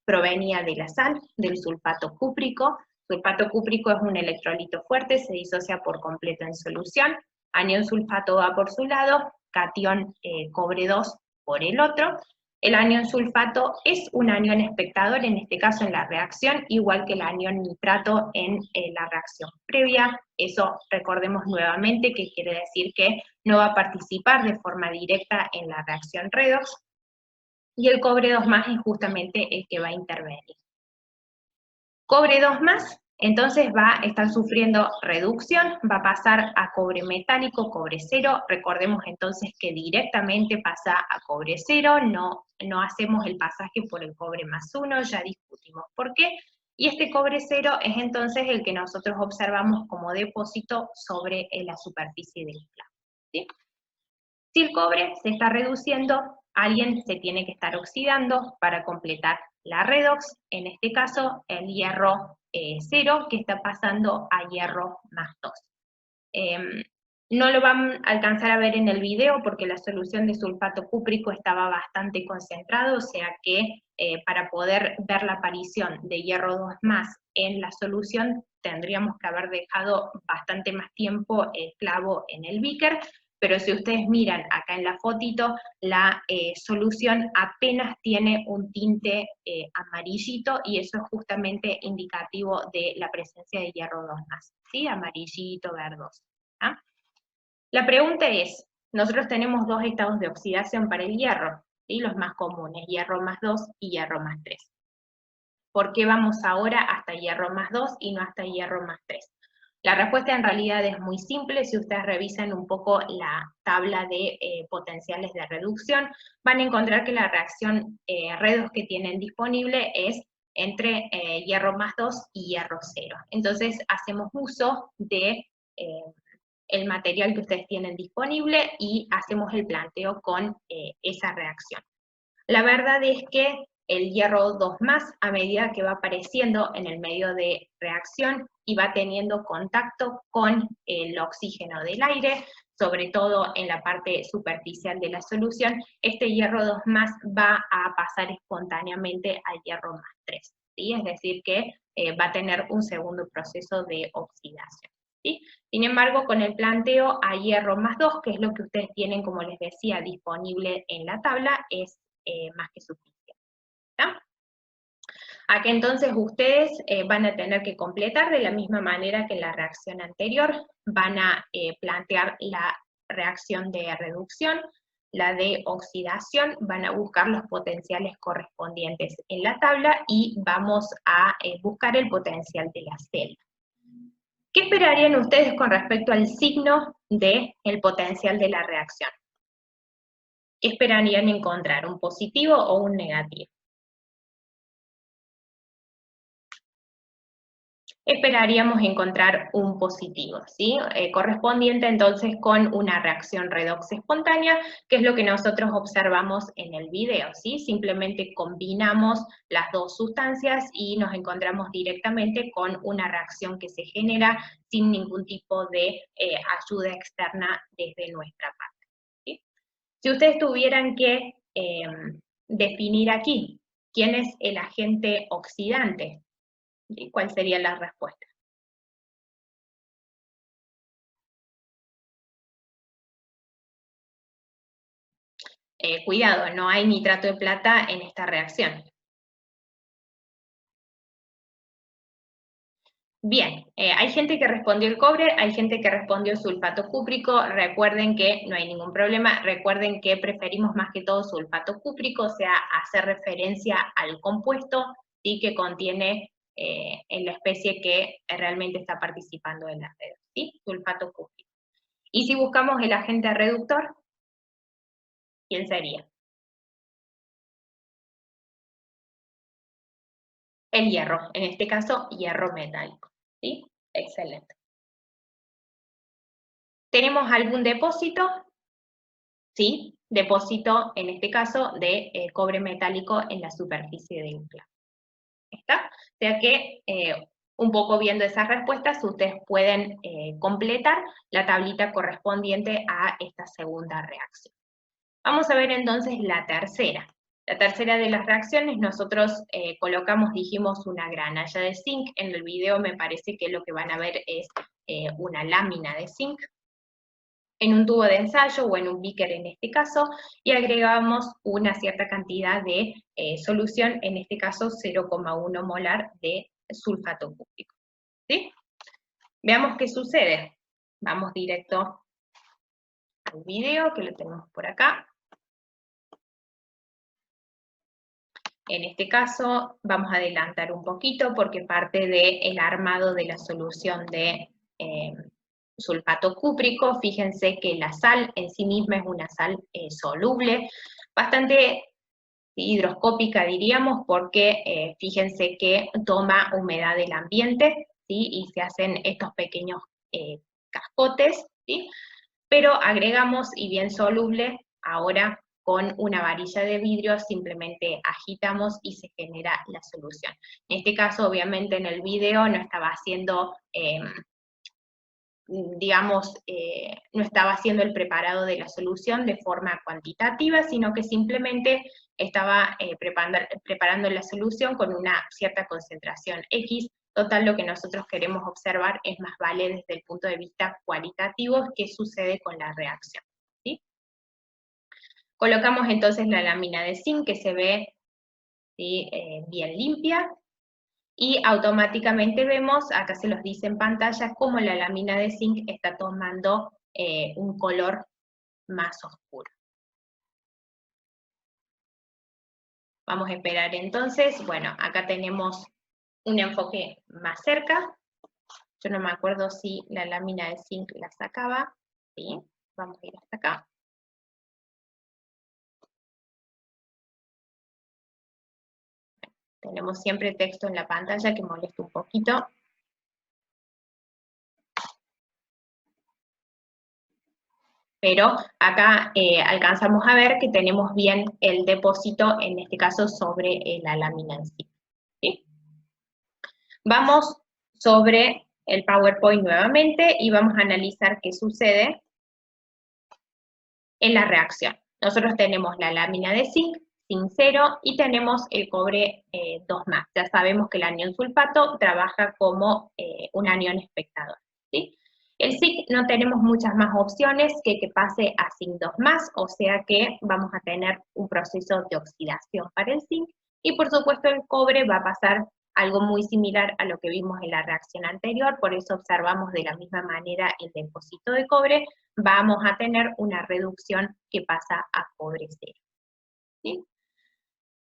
provenía de la sal, del sulfato cúprico. Sulfato cúprico es un electrolito fuerte, se disocia por completo en solución. Anión sulfato va por su lado, catión cobre 2 por el otro. El anión sulfato es un anión espectador, en este caso en la reacción, igual que el anión nitrato en la reacción previa. Eso recordemos nuevamente que quiere decir que no va a participar de forma directa en la reacción redox. y el cobre 2+ es justamente el que va a intervenir. Cobre 2+, entonces va a estar sufriendo reducción, va a pasar a cobre metálico, cobre 0, recordemos entonces que directamente pasa a cobre 0, no hacemos el pasaje por el cobre +1, ya discutimos por qué, y este cobre 0 es entonces el que nosotros observamos como depósito sobre la superficie del clavo, ¿sí? Si el cobre se está reduciendo, alguien se tiene que estar oxidando para completar la redox, en este caso el hierro 0, que está pasando a hierro +2. No lo van a alcanzar a ver en el video porque la solución de sulfato cúprico estaba bastante concentrado, o sea que para poder ver la aparición de hierro 2+ en la solución tendríamos que haber dejado bastante más tiempo el clavo en el beaker, pero si ustedes miran acá en la fotito, la solución apenas tiene un tinte amarillito y eso es justamente indicativo de la presencia de hierro 2+, ¿sí? Amarillito, verdoso. ¿Ah? La pregunta es, nosotros tenemos dos estados de oxidación para el hierro, ¿sí? Los más comunes, hierro +2 y hierro +3. ¿Por qué vamos ahora hasta hierro +2 y no hasta hierro +3? La respuesta en realidad es muy simple. Si ustedes revisan un poco la tabla de potenciales de reducción, van a encontrar que la reacción redox que tienen disponible es entre hierro +2 y hierro 0. Entonces hacemos uso de el material que ustedes tienen disponible y hacemos el planteo con esa reacción. La verdad es que el hierro 2+, a medida que va apareciendo en el medio de reacción y va teniendo contacto con el oxígeno del aire, sobre todo en la parte superficial de la solución, este hierro 2+ va a pasar espontáneamente al hierro +3, ¿sí? Es decir que va a tener un segundo proceso de oxidación, ¿sí? Sin embargo, con el planteo a hierro +2, que es lo que ustedes tienen, como les decía, disponible en la tabla, es más que suficiente. ¿Está? Acá entonces ustedes van a tener que completar de la misma manera que en la reacción anterior, van a plantear la reacción de reducción, la de oxidación, van a buscar los potenciales correspondientes en la tabla y vamos a buscar el potencial de la celda. ¿Qué esperarían ustedes con respecto al signo del potencial de la reacción? ¿Qué esperarían encontrar, un positivo o un negativo? Esperaríamos encontrar un positivo, ¿sí? Correspondiente entonces con una reacción redox espontánea, que es lo que nosotros observamos en el video, ¿sí? Simplemente combinamos las dos sustancias y nos encontramos directamente con una reacción que se genera sin ningún tipo de ayuda externa desde nuestra parte, ¿sí? Si ustedes tuvieran que definir aquí quién es el agente oxidante, ¿y cuál sería la respuesta? Cuidado, no hay nitrato de plata en esta reacción. Bien, hay gente que respondió el cobre, hay gente que respondió el sulfato cúprico. Recuerden que no hay ningún problema, recuerden que preferimos más que todo sulfato cúprico, o sea, hacer referencia al compuesto y que contiene en la especie que realmente está participando en la red, ¿sí? Sulfato cúprico. Y si buscamos el agente reductor, ¿quién sería? El hierro, en este caso hierro metálico, ¿sí? Excelente. ¿Tenemos algún depósito? Sí, depósito, en este caso, de cobre metálico en la superficie del clavo. ¿Está? O sea que, un poco viendo esas respuestas, ustedes pueden completar la tablita correspondiente a esta segunda reacción. Vamos a ver entonces la tercera. La tercera de las reacciones, nosotros colocamos, dijimos, una granalla de zinc. En el video me parece que lo que van a ver es una lámina de zinc en un tubo de ensayo o en un beaker en este caso, y agregamos una cierta cantidad de solución, en este caso 0,1 molar de sulfato cúprico, ¿sí? Veamos qué sucede. Vamos directo al video, que lo tenemos por acá. En este caso vamos a adelantar un poquito porque parte del armado de la solución de sulfato cúprico, fíjense que la sal en sí misma es una sal soluble, bastante hidroscópica diríamos, porque fíjense que toma humedad del ambiente, ¿sí? Y se hacen estos pequeños cascotes, ¿sí? Pero agregamos, y bien soluble, ahora con una varilla de vidrio simplemente agitamos y se genera la solución. En este caso, obviamente en el video no estaba haciendo, no estaba haciendo el preparado de la solución de forma cuantitativa, sino que simplemente estaba preparando la solución con una cierta concentración X. Total, lo que nosotros queremos observar es más vale desde el punto de vista cualitativo qué sucede con la reacción, ¿sí? Colocamos entonces la lámina de zinc que se ve, ¿sí? Bien limpia, y automáticamente vemos, acá se los dice en pantalla, cómo la lámina de zinc está tomando un color más oscuro. Vamos a esperar entonces, bueno, acá tenemos un enfoque más cerca. Yo no me acuerdo si la lámina de zinc la sacaba, ¿sí? Vamos a ir hasta acá. Tenemos siempre texto en la pantalla que molesta un poquito. Pero acá alcanzamos a ver que tenemos bien el depósito, en este caso sobre la lámina en sí, ¿sí? Vamos sobre el PowerPoint nuevamente y vamos a analizar qué sucede en la reacción. Nosotros tenemos la lámina de zinc, zinc 0, y tenemos el cobre 2+. Ya sabemos que el anión sulfato trabaja como un anión espectador, ¿sí? El zinc no tenemos muchas más opciones que pase a zinc 2+, o sea que vamos a tener un proceso de oxidación para el zinc, y por supuesto el cobre va a pasar algo muy similar a lo que vimos en la reacción anterior, por eso observamos de la misma manera el depósito de cobre, vamos a tener una reducción que pasa a cobre 0. ¿Sí?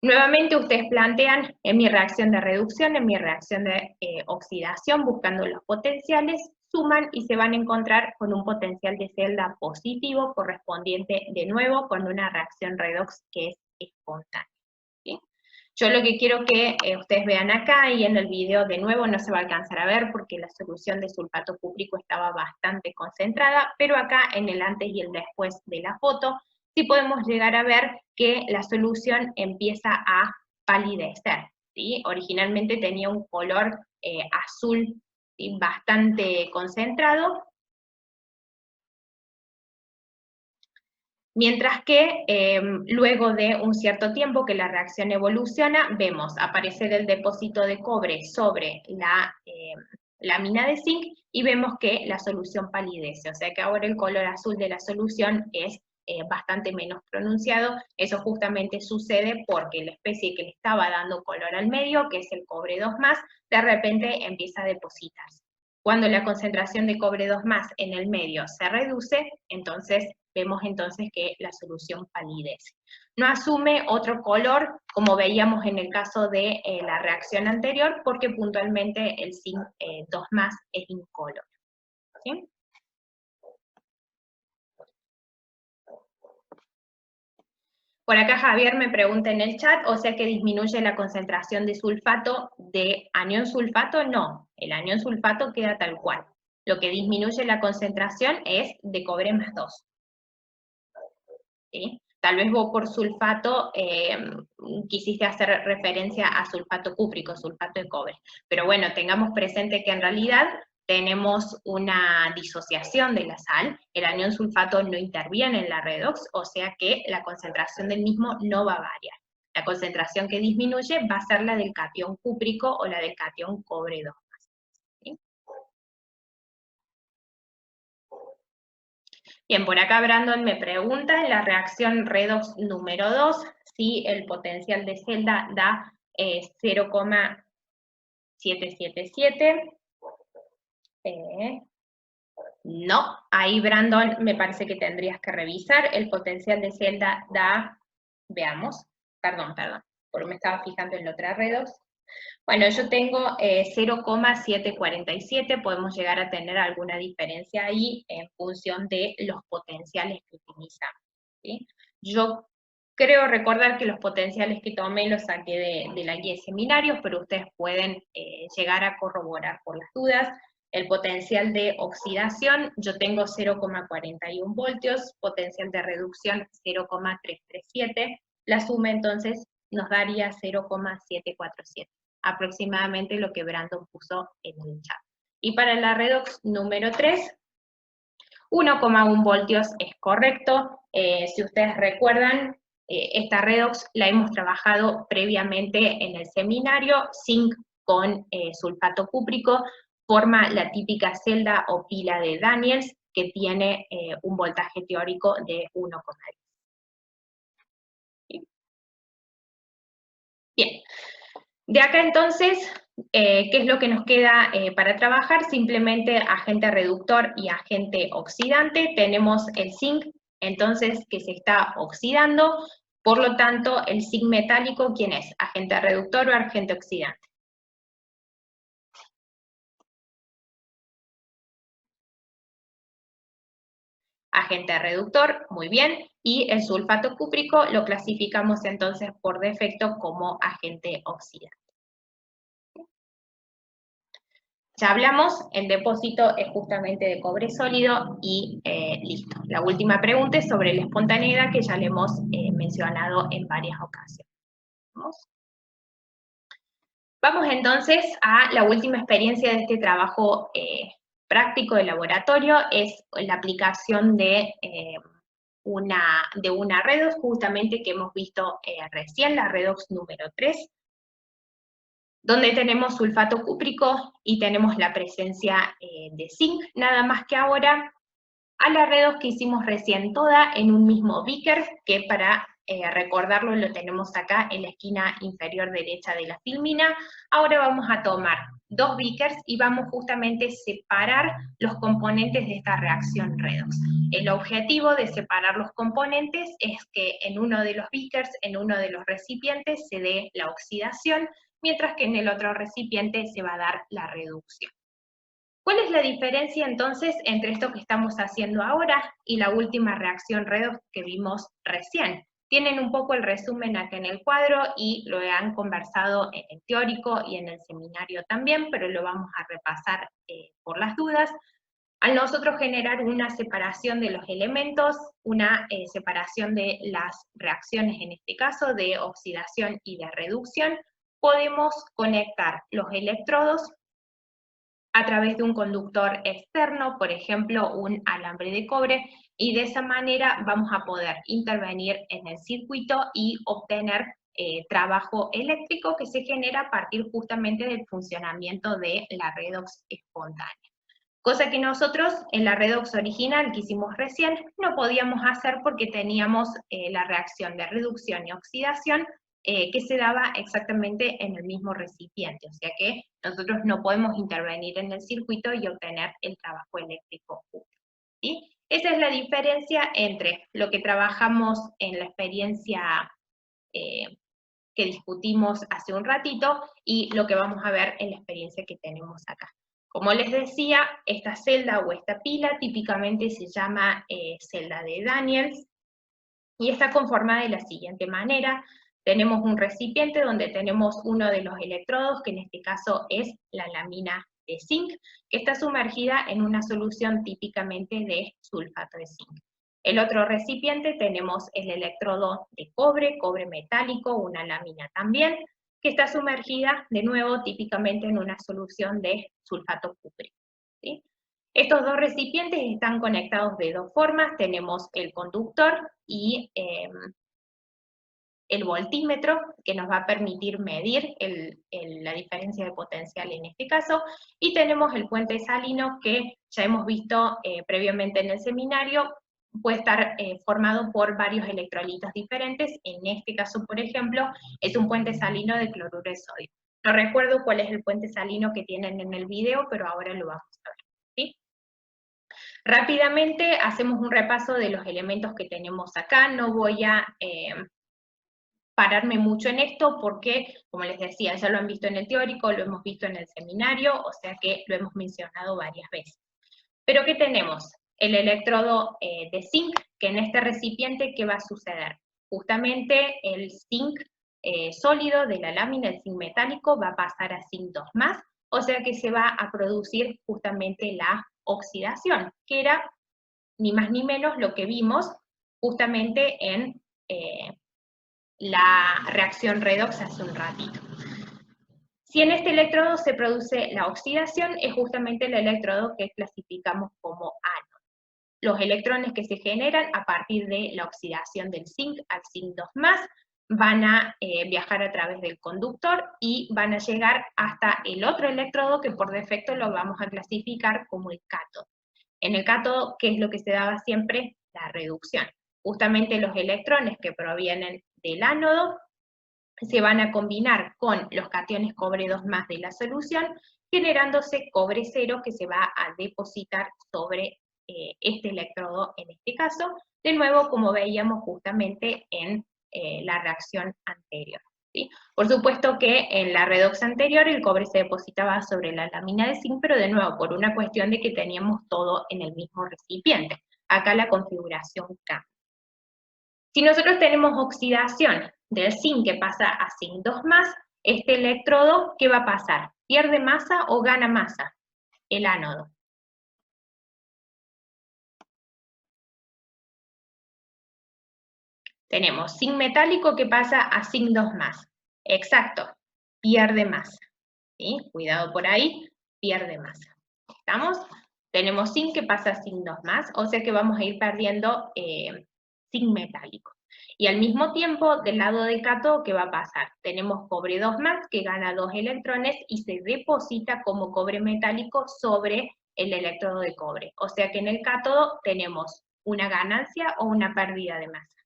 Nuevamente ustedes plantean en mi reacción de reducción, en mi reacción de oxidación, buscando los potenciales, suman y se van a encontrar con un potencial de celda positivo correspondiente de nuevo con una reacción redox que es espontánea. ¿Sí? Yo lo que quiero que ustedes vean acá, y en el video de nuevo no se va a alcanzar a ver porque la solución de sulfato cúprico estaba bastante concentrada, pero acá en el antes y el después de la foto, sí podemos llegar a ver que la solución empieza a palidecer, ¿sí? Originalmente tenía un color azul, ¿sí? Bastante concentrado, mientras que luego de un cierto tiempo que la reacción evoluciona, vemos aparecer el depósito de cobre sobre la lámina de zinc y vemos que la solución palidece, o sea que ahora el color azul de la solución es bastante menos pronunciado. Eso justamente sucede porque la especie que le estaba dando color al medio, que es el cobre 2+, de repente empieza a depositarse. Cuando la concentración de cobre 2+ en el medio se reduce, entonces vemos entonces que la solución palidece. No asume otro color, como veíamos en el caso de la reacción anterior, porque puntualmente el zinc 2+ es incoloro. ¿Sí? Por acá Javier me pregunta en el chat, o sea que disminuye la concentración de sulfato de anión sulfato. No, el anión sulfato queda tal cual. Lo que disminuye la concentración es de cobre más 2. ¿Sí? Tal vez vos por sulfato quisiste hacer referencia a sulfato cúprico, sulfato de cobre. Pero bueno, tengamos presente que en realidad tenemos una disociación de la sal, el anión sulfato no interviene en la redox, o sea que la concentración del mismo no va a variar. La concentración que disminuye va a ser la del catión cúprico o la del catión cobre 2+. ¿Sí? Bien, por acá Brandon me pregunta, en la reacción redox número 2, si el potencial de celda da 0,777. No, ahí Brandon me parece que tendrías que revisar, el potencial de celda da, veamos, perdón, porque me estaba fijando en la otra redox. Bueno, yo tengo 0,747, podemos llegar a tener alguna diferencia ahí en función de los potenciales que utilizamos, ¿sí? Yo creo recordar que los potenciales que tomé los saqué de la guía de seminarios, pero ustedes pueden llegar a corroborar por las dudas. El potencial de oxidación, yo tengo 0,41 voltios, potencial de reducción 0,337, la suma entonces nos daría 0,747, aproximadamente lo que Brandon puso en el chat. Y para la redox número 3, 1,1 voltios es correcto. Si ustedes recuerdan, esta redox la hemos trabajado previamente en el seminario, zinc con sulfato cúprico, forma la típica celda o pila de Daniels, que tiene un voltaje teórico de 1,10. Bien, de acá entonces, ¿qué es lo que nos queda para trabajar? Simplemente agente reductor y agente oxidante. Tenemos el zinc, entonces, que se está oxidando, por lo tanto, el zinc metálico, ¿quién es? ¿Agente reductor o agente oxidante? Agente reductor, muy bien, y el sulfato cúprico lo clasificamos entonces por defecto como agente oxidante. Ya hablamos, el depósito es justamente de cobre sólido y listo. La última pregunta es sobre la espontaneidad, que ya le hemos mencionado en varias ocasiones. Vamos entonces a la última experiencia de este trabajo práctico de laboratorio, es la aplicación de una redox, justamente que hemos visto recién, la redox número 3, donde tenemos sulfato cúprico y tenemos la presencia de zinc, nada más que ahora a la redox que hicimos recién toda en un mismo beaker, que para recordarlo lo tenemos acá en la esquina inferior derecha de la filmina. Ahora vamos a tomar dos beakers y vamos justamente a separar los componentes de esta reacción redox. El objetivo de separar los componentes es que en uno de los beakers, en uno de los recipientes, se dé la oxidación, mientras que en el otro recipiente se va a dar la reducción. ¿Cuál es la diferencia entonces entre esto que estamos haciendo ahora y la última reacción redox que vimos recién? Tienen un poco el resumen acá en el cuadro y lo han conversado en el teórico y en el seminario también, pero lo vamos a repasar por las dudas. Al nosotros generar una separación de los elementos, una separación de las reacciones, en este caso de oxidación y de reducción, podemos conectar los electrodos a través de un conductor externo, por ejemplo, un alambre de cobre, y de esa manera vamos a poder intervenir en el circuito y obtener trabajo eléctrico que se genera a partir justamente del funcionamiento de la redox espontánea. Cosa que nosotros en la redox original que hicimos recién no podíamos hacer porque teníamos la reacción de reducción y oxidación que se daba exactamente en el mismo recipiente, o sea que nosotros no podemos intervenir en el circuito y obtener el trabajo eléctrico útil, ¿sí? Esa es la diferencia entre lo que trabajamos en la experiencia que discutimos hace un ratito y lo que vamos a ver en la experiencia que tenemos acá. Como les decía, esta celda o esta pila típicamente se llama celda de Daniels y está conformada de la siguiente manera. Tenemos un recipiente donde tenemos uno de los electrodos, que en este caso es la lámina de zinc, que está sumergida en una solución típicamente de sulfato de zinc. El otro recipiente tenemos el electrodo de cobre, cobre metálico, una lámina también, que está sumergida de nuevo típicamente en una solución de sulfato cúprico, ¿sí? Estos dos recipientes están conectados de dos formas, tenemos el conductor y el voltímetro, que nos va a permitir medir la diferencia de potencial en este caso, y tenemos el puente salino que ya hemos visto previamente en el seminario, puede estar formado por varios electrolitos diferentes. En este caso, por ejemplo, es un puente salino de cloruro de sodio. No recuerdo cuál es el puente salino que tienen en el video, pero ahora lo vamos a ver, ¿sí? Rápidamente hacemos un repaso de los elementos que tenemos acá. No voy a pararme mucho en esto porque, como les decía, ya lo han visto en el teórico, lo hemos visto en el seminario, o sea que lo hemos mencionado varias veces. Pero ¿qué tenemos? El electrodo de zinc, que en este recipiente, ¿qué va a suceder? Justamente el zinc sólido de la lámina, el zinc metálico, va a pasar a zinc 2+, o sea que se va a producir justamente la oxidación, que era ni más ni menos lo que vimos justamente en la reacción redox hace un ratito. Si en este electrodo se produce la oxidación, es justamente el electrodo que clasificamos como ánodo. Los electrones que se generan a partir de la oxidación del zinc al zinc 2+, van a viajar a través del conductor y van a llegar hasta el otro electrodo que por defecto lo vamos a clasificar como el cátodo. En el cátodo, ¿qué es lo que se daba siempre? La reducción. Justamente los electrones que provienen del ánodo se van a combinar con los cationes cobre 2+ de la solución, generándose cobre 0 que se va a depositar sobre este electrodo en este caso, de nuevo como veíamos justamente en la reacción anterior. ¿Sí? Por supuesto que en la redox anterior el cobre se depositaba sobre la lámina de zinc, pero de nuevo por una cuestión de que teníamos todo en el mismo recipiente. Acá la configuración cambia. Si nosotros tenemos oxidación del zinc que pasa a zinc 2+, este electrodo, ¿qué va a pasar? ¿Pierde masa o gana masa? El ánodo. Tenemos zinc metálico que pasa a zinc 2+. Exacto, pierde masa. ¿Sí? Cuidado por ahí, pierde masa. ¿Estamos? Tenemos zinc que pasa a zinc 2+, o sea que vamos a ir perdiendo zinc metálico. Y al mismo tiempo, del lado del cátodo, ¿qué va a pasar? Tenemos cobre 2+, que gana 2 electrones y se deposita como cobre metálico sobre el electrodo de cobre. O sea que en el cátodo tenemos una ganancia o una pérdida de masa.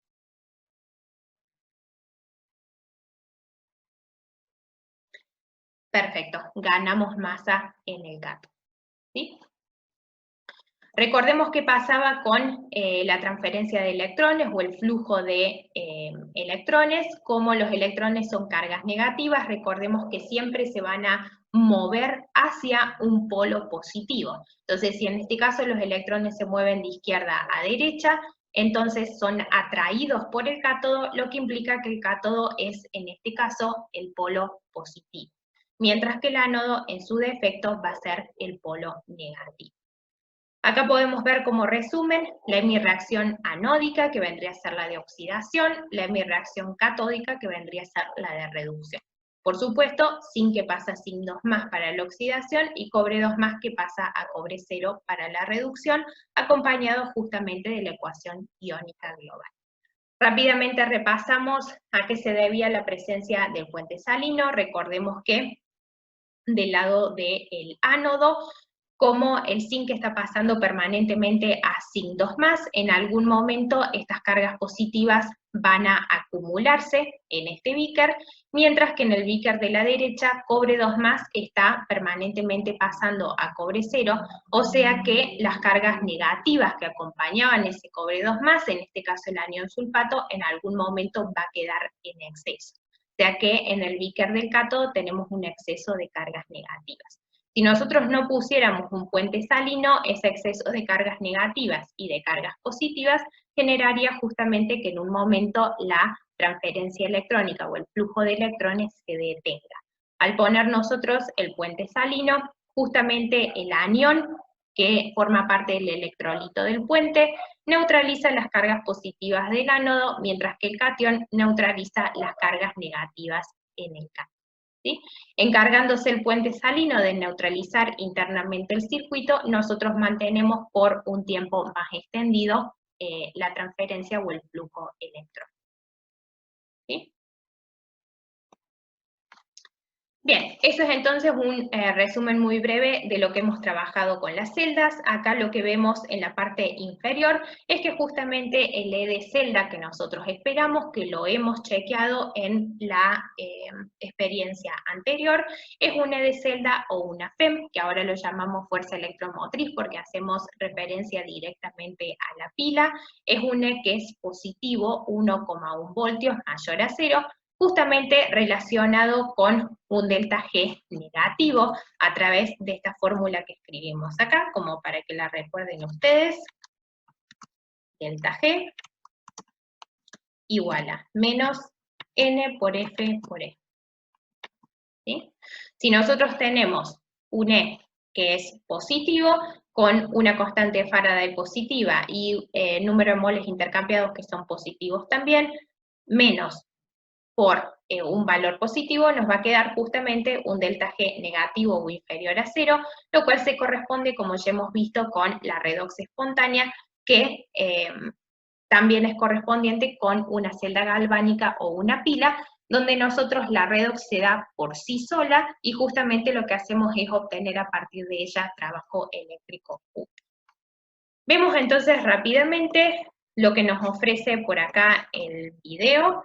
Perfecto, ganamos masa en el cátodo. ¿Sí? Recordemos qué pasaba con la transferencia de electrones o el flujo de electrones. Como los electrones son cargas negativas, recordemos que siempre se van a mover hacia un polo positivo. Entonces, si en este caso los electrones se mueven de izquierda a derecha, entonces son atraídos por el cátodo, lo que implica que el cátodo es, en este caso, el polo positivo. Mientras que el ánodo, en su defecto, va a ser el polo negativo. Acá podemos ver como resumen la hemireacción anódica, que vendría a ser la de oxidación, la hemireacción catódica, que vendría a ser la de reducción. Por supuesto, zinc que pasa a zinc 2+ para la oxidación y cobre 2+ que pasa a cobre 0 para la reducción, acompañado justamente de la ecuación iónica global. Rápidamente repasamos a qué se debía la presencia del puente salino. Recordemos que del lado del ánodo, como el zinc está pasando permanentemente a zinc 2+, en algún momento estas cargas positivas van a acumularse en este beaker, mientras que en el beaker de la derecha, cobre 2+ está permanentemente pasando a cobre 0, o sea que las cargas negativas que acompañaban ese cobre 2+, en este caso el anión sulfato, en algún momento va a quedar en exceso. O sea que en el beaker del cátodo tenemos un exceso de cargas negativas. Si nosotros no pusiéramos un puente salino, ese exceso de cargas negativas y de cargas positivas generaría justamente que en un momento la transferencia electrónica o el flujo de electrones se detenga. Al poner nosotros el puente salino, justamente el anión, que forma parte del electrolito del puente, neutraliza las cargas positivas del ánodo, mientras que el catión neutraliza las cargas negativas en el cátodo. ¿Sí? Encargándose el puente salino de neutralizar internamente el circuito, nosotros mantenemos por un tiempo más extendido la transferencia o el flujo electrónico. ¿Sí? Bien, eso es entonces un resumen muy breve de lo que hemos trabajado con las celdas. Acá lo que vemos en la parte inferior es que justamente el E de celda que nosotros esperamos, que lo hemos chequeado en la experiencia anterior, es un E de celda o una FEM, que ahora lo llamamos fuerza electromotriz porque hacemos referencia directamente a la pila. Es un E que es positivo, 1,1 voltios mayor a 0, justamente relacionado con un delta G negativo a través de esta fórmula que escribimos acá, como para que la recuerden ustedes. Delta G igual a menos N por F por E. ¿Sí? Si nosotros tenemos un E que es positivo, con una constante de Faraday positiva y número de moles intercambiados que son positivos también, menos por un valor positivo, nos va a quedar justamente un delta G negativo o inferior a 0, lo cual se corresponde, como ya hemos visto, con la redox espontánea, que también es correspondiente con una celda galvánica o una pila, donde nosotros la redox se da por sí sola y justamente lo que hacemos es obtener a partir de ella trabajo eléctrico útil. Vemos entonces rápidamente lo que nos ofrece por acá el video.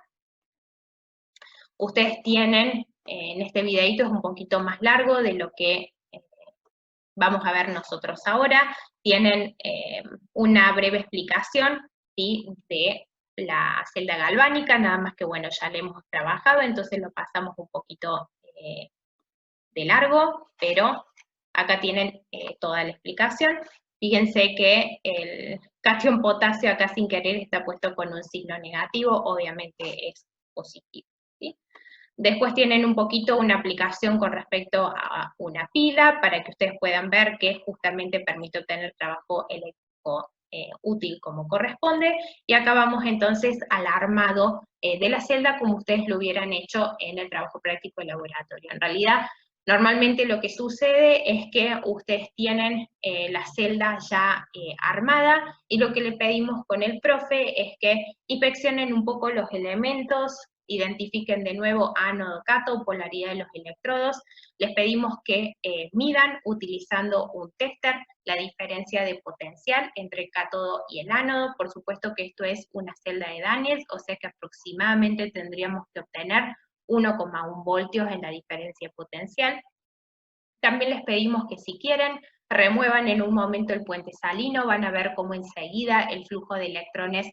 Ustedes tienen, en este videito es un poquito más largo de lo que vamos a ver nosotros ahora, tienen una breve explicación, ¿sí?, de la celda galvánica, nada más que bueno, ya la hemos trabajado, entonces lo pasamos un poquito de largo, pero acá tienen toda la explicación. Fíjense que el cation potasio acá sin querer está puesto con un signo negativo, obviamente es positivo, ¿sí? Después tienen un poquito una aplicación con respecto a una pila, para que ustedes puedan ver que justamente permite obtener trabajo eléctrico útil como corresponde, y acá vamos entonces al armado de la celda como ustedes lo hubieran hecho en el trabajo práctico de laboratorio. En realidad, normalmente lo que sucede es que ustedes tienen la celda ya armada, y lo que le pedimos con el profe es que inspeccionen un poco los elementos, identifiquen de nuevo ánodo, cátodo, polaridad de los electrodos. Les pedimos que midan utilizando un tester la diferencia de potencial entre el cátodo y el ánodo. Por supuesto que esto es una celda de Daniels, o sea que aproximadamente tendríamos que obtener 1,1 voltios en la diferencia potencial. También les pedimos que si quieren, remuevan en un momento el puente salino, van a ver cómo enseguida el flujo de electrones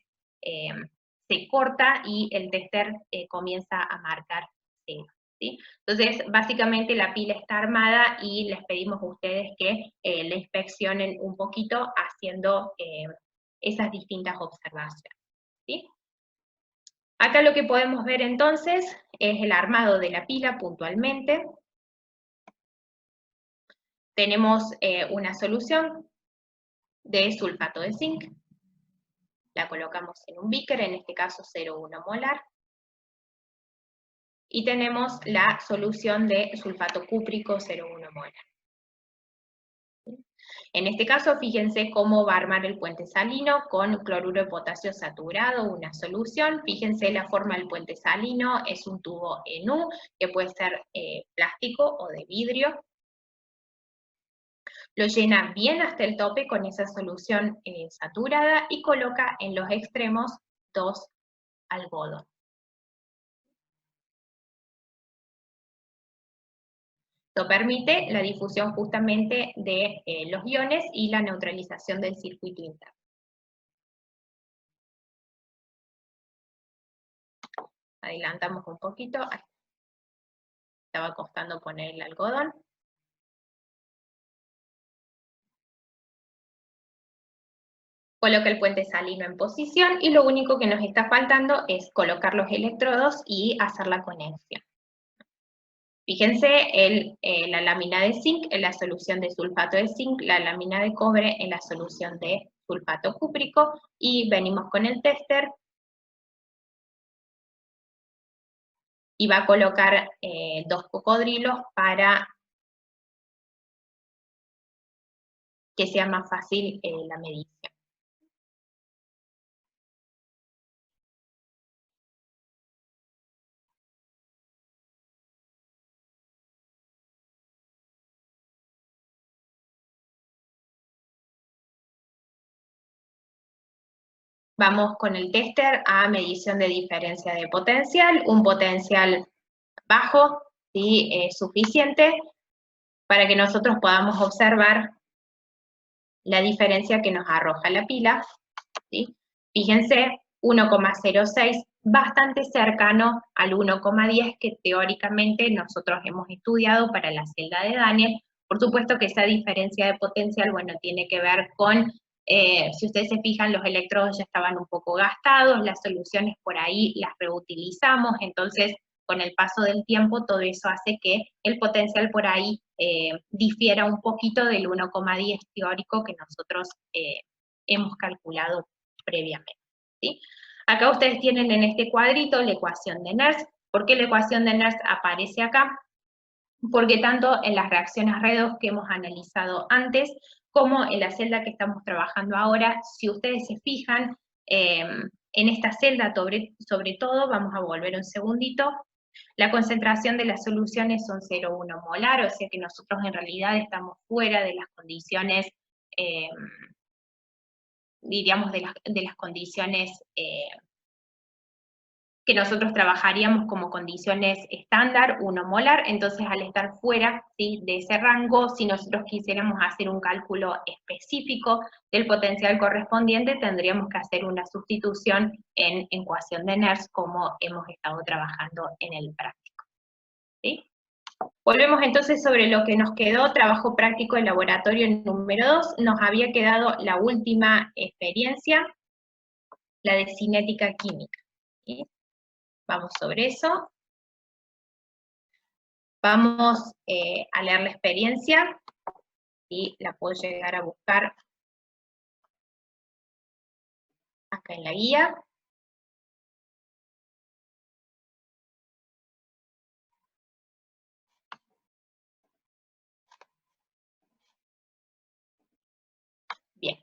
se corta y el tester comienza a marcar 0. ¿Sí? Entonces, básicamente la pila está armada y les pedimos a ustedes que la inspeccionen un poquito haciendo esas distintas observaciones. ¿Sí? Acá lo que podemos ver entonces es el armado de la pila puntualmente. Tenemos una solución de sulfato de zinc, la colocamos en un beaker, en este caso 0,1 molar, y tenemos la solución de sulfato cúprico 0,1 molar. En este caso, fíjense cómo va a armar el puente salino con cloruro de potasio saturado, una solución. Fíjense la forma del puente salino, es un tubo en U, que puede ser plástico o de vidrio. Lo llena bien hasta el tope con esa solución saturada y coloca en los extremos 2 algodón. Esto permite la difusión justamente de los iones y la neutralización del circuito interno. Adelantamos un poquito. Estaba costando poner el algodón. Coloca el puente salino en posición y lo único que nos está faltando es colocar los electrodos y hacer la conexión. Fíjense la lámina de zinc en la solución de sulfato de zinc, la lámina de cobre en la solución de sulfato cúprico, y venimos con el tester y va a colocar 2 cocodrilos para que sea más fácil la medición. Vamos con el tester a medición de diferencia de potencial, un potencial bajo, ¿sí? Suficiente, para que nosotros podamos observar la diferencia que nos arroja la pila, ¿sí? Fíjense, 1,06, bastante cercano al 1,10 que teóricamente nosotros hemos estudiado para la celda de Daniel. Por supuesto que esa diferencia de potencial, bueno, tiene que ver con, si ustedes se fijan, los electrodos ya estaban un poco gastados, las soluciones por ahí las reutilizamos, entonces con el paso del tiempo todo eso hace que el potencial por ahí difiera un poquito del 1,10 teórico que nosotros hemos calculado previamente, ¿sí? Acá ustedes tienen en este cuadrito la ecuación de Nernst. ¿Por qué la ecuación de Nernst aparece acá? Porque tanto en las reacciones redox que hemos analizado antes, como en la celda que estamos trabajando ahora, si ustedes se fijan, en esta celda sobre todo, vamos a volver un segundito, la concentración de las soluciones son 0,1 molar, o sea que nosotros en realidad estamos fuera de las condiciones, diríamos, de las condiciones que nosotros trabajaríamos como condiciones estándar, 1 molar, entonces al estar fuera, ¿sí?, de ese rango, si nosotros quisiéramos hacer un cálculo específico del potencial correspondiente, tendríamos que hacer una sustitución en ecuación de Nernst, como hemos estado trabajando en el práctico, ¿sí? Volvemos entonces sobre lo que nos quedó, trabajo práctico de laboratorio número 2, nos había quedado la última experiencia, la de cinética química, ¿sí? Vamos sobre eso. Vamos a leer la experiencia, y la puedo llegar a buscar acá en la guía. Bien.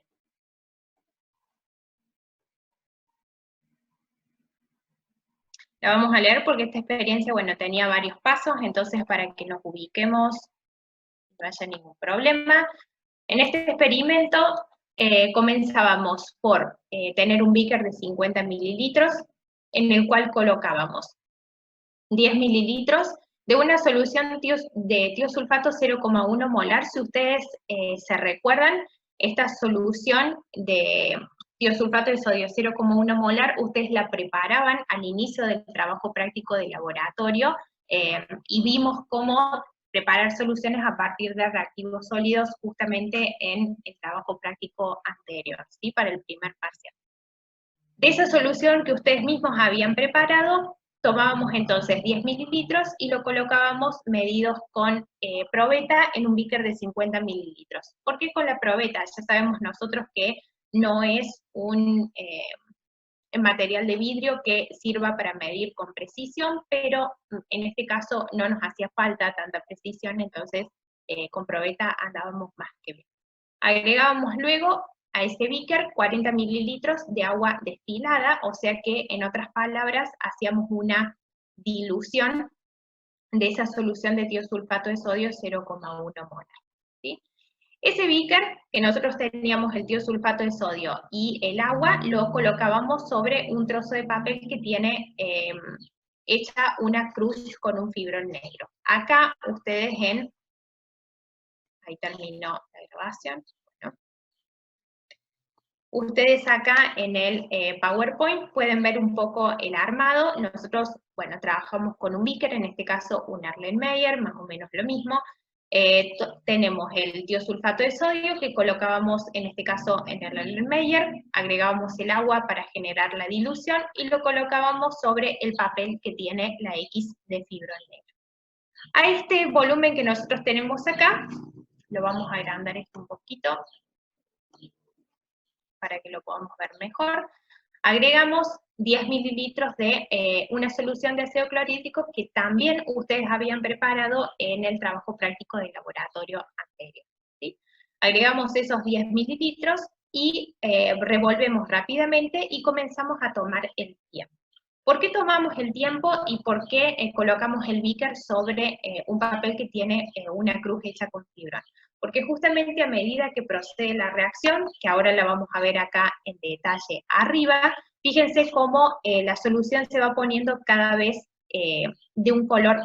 La vamos a leer porque esta experiencia, bueno, tenía varios pasos, entonces para que nos ubiquemos, no haya ningún problema. En este experimento comenzábamos por tener un beaker de 50 mililitros, en el cual colocábamos 10 mililitros de una solución de tiosulfato 0,1 molar. Si ustedes se recuerdan, esta solución de tiosulfato de sodio 0,1 molar, ustedes la preparaban al inicio del trabajo práctico de laboratorio, y vimos cómo preparar soluciones a partir de reactivos sólidos justamente en el trabajo práctico anterior, ¿sí?, para el primer parcial. De esa solución que ustedes mismos habían preparado, tomábamos entonces 10 mililitros y lo colocábamos medidos con probeta en un beaker de 50 mililitros. ¿Por qué con la probeta? Ya sabemos nosotros que no es un material de vidrio que sirva para medir con precisión, pero en este caso no nos hacía falta tanta precisión, entonces con probeta andábamos más que bien. Agregábamos luego a ese beaker 40 mililitros de agua destilada, o sea que, en otras palabras, hacíamos una dilución de esa solución de tiosulfato de sodio 0,1 molar, ¿sí? Ese beaker, que nosotros teníamos el tiosulfato de sodio y el agua, lo colocábamos sobre un trozo de papel que tiene hecha una cruz con un fibrón negro. Acá ustedes ahí terminó la grabación. Ustedes acá en el PowerPoint pueden ver un poco el armado. Nosotros, bueno, trabajamos con un beaker, en este caso un Erlenmeyer, más o menos lo mismo. Tenemos el tiosulfato de sodio que colocábamos, en este caso en el Erlenmeyer, agregábamos el agua para generar la dilución y lo colocábamos sobre el papel que tiene la X de fibrón negro. A este volumen que nosotros tenemos acá, lo vamos a agrandar esto un poquito, para que lo podamos ver mejor, agregamos 10 mililitros de una solución de ácido clorhídrico que también ustedes habían preparado en el trabajo práctico del laboratorio anterior, ¿sí? Agregamos esos 10 mililitros y revolvemos rápidamente y comenzamos a tomar el tiempo. ¿Por qué tomamos el tiempo y por qué colocamos el beaker sobre un papel que tiene una cruz hecha con fibra? porque justamente a medida que procede la reacción, que ahora la vamos a ver acá en detalle arriba, fíjense cómo la solución se va poniendo cada vez de un color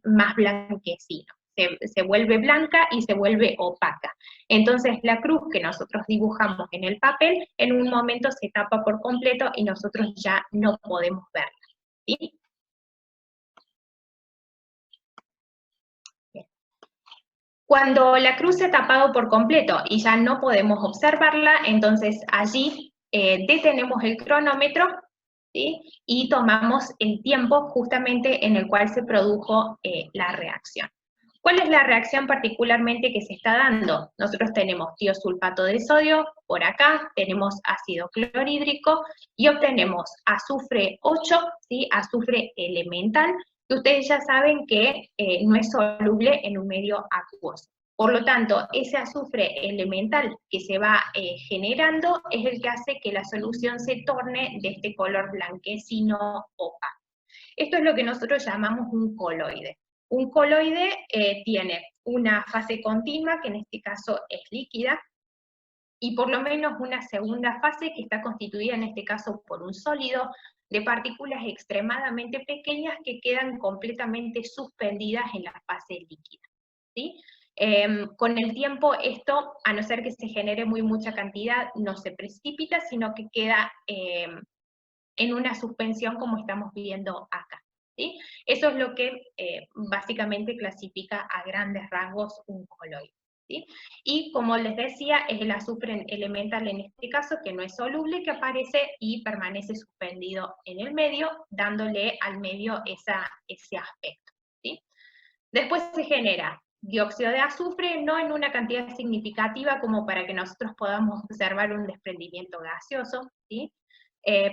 más blanquecino. Se vuelve blanca y se vuelve opaca. Entonces la cruz que nosotros dibujamos en el papel, en un momento se tapa por completo y nosotros ya no podemos verla. ¿Sí? Bien. Cuando la cruz se ha tapado por completo y ya no podemos observarla, entonces allí detenemos el cronómetro, ¿sí? Y tomamos el tiempo justamente en el cual se produjo la reacción. ¿Cuál es la reacción particularmente que se está dando? Nosotros tenemos tiosulfato de sodio, por acá tenemos ácido clorhídrico y obtenemos azufre 8, ¿sí? Azufre elemental, que ustedes ya saben que no es soluble en un medio acuoso. Por lo tanto, ese azufre elemental que se va generando es el que hace que la solución se torne de este color blanquecino opaco. Esto es lo que nosotros llamamos un coloide. Un coloide tiene una fase continua, que en este caso es líquida, y por lo menos una segunda fase que está constituida en este caso por un sólido de partículas extremadamente pequeñas que quedan completamente suspendidas en la fase líquida. ¿Sí? Con el tiempo esto, a no ser que se genere mucha cantidad, no se precipita, sino que queda en una suspensión como estamos viendo acá. ¿Sí? Eso es lo que básicamente clasifica a grandes rasgos un coloide. ¿Sí? Y como les decía, es el azufre elemental en este caso, que no es soluble, que aparece y permanece suspendido en el medio, dándole al medio ese aspecto. ¿Sí? Después se genera dióxido de azufre, no en una cantidad significativa como para que nosotros podamos observar un desprendimiento gaseoso, ¿sí?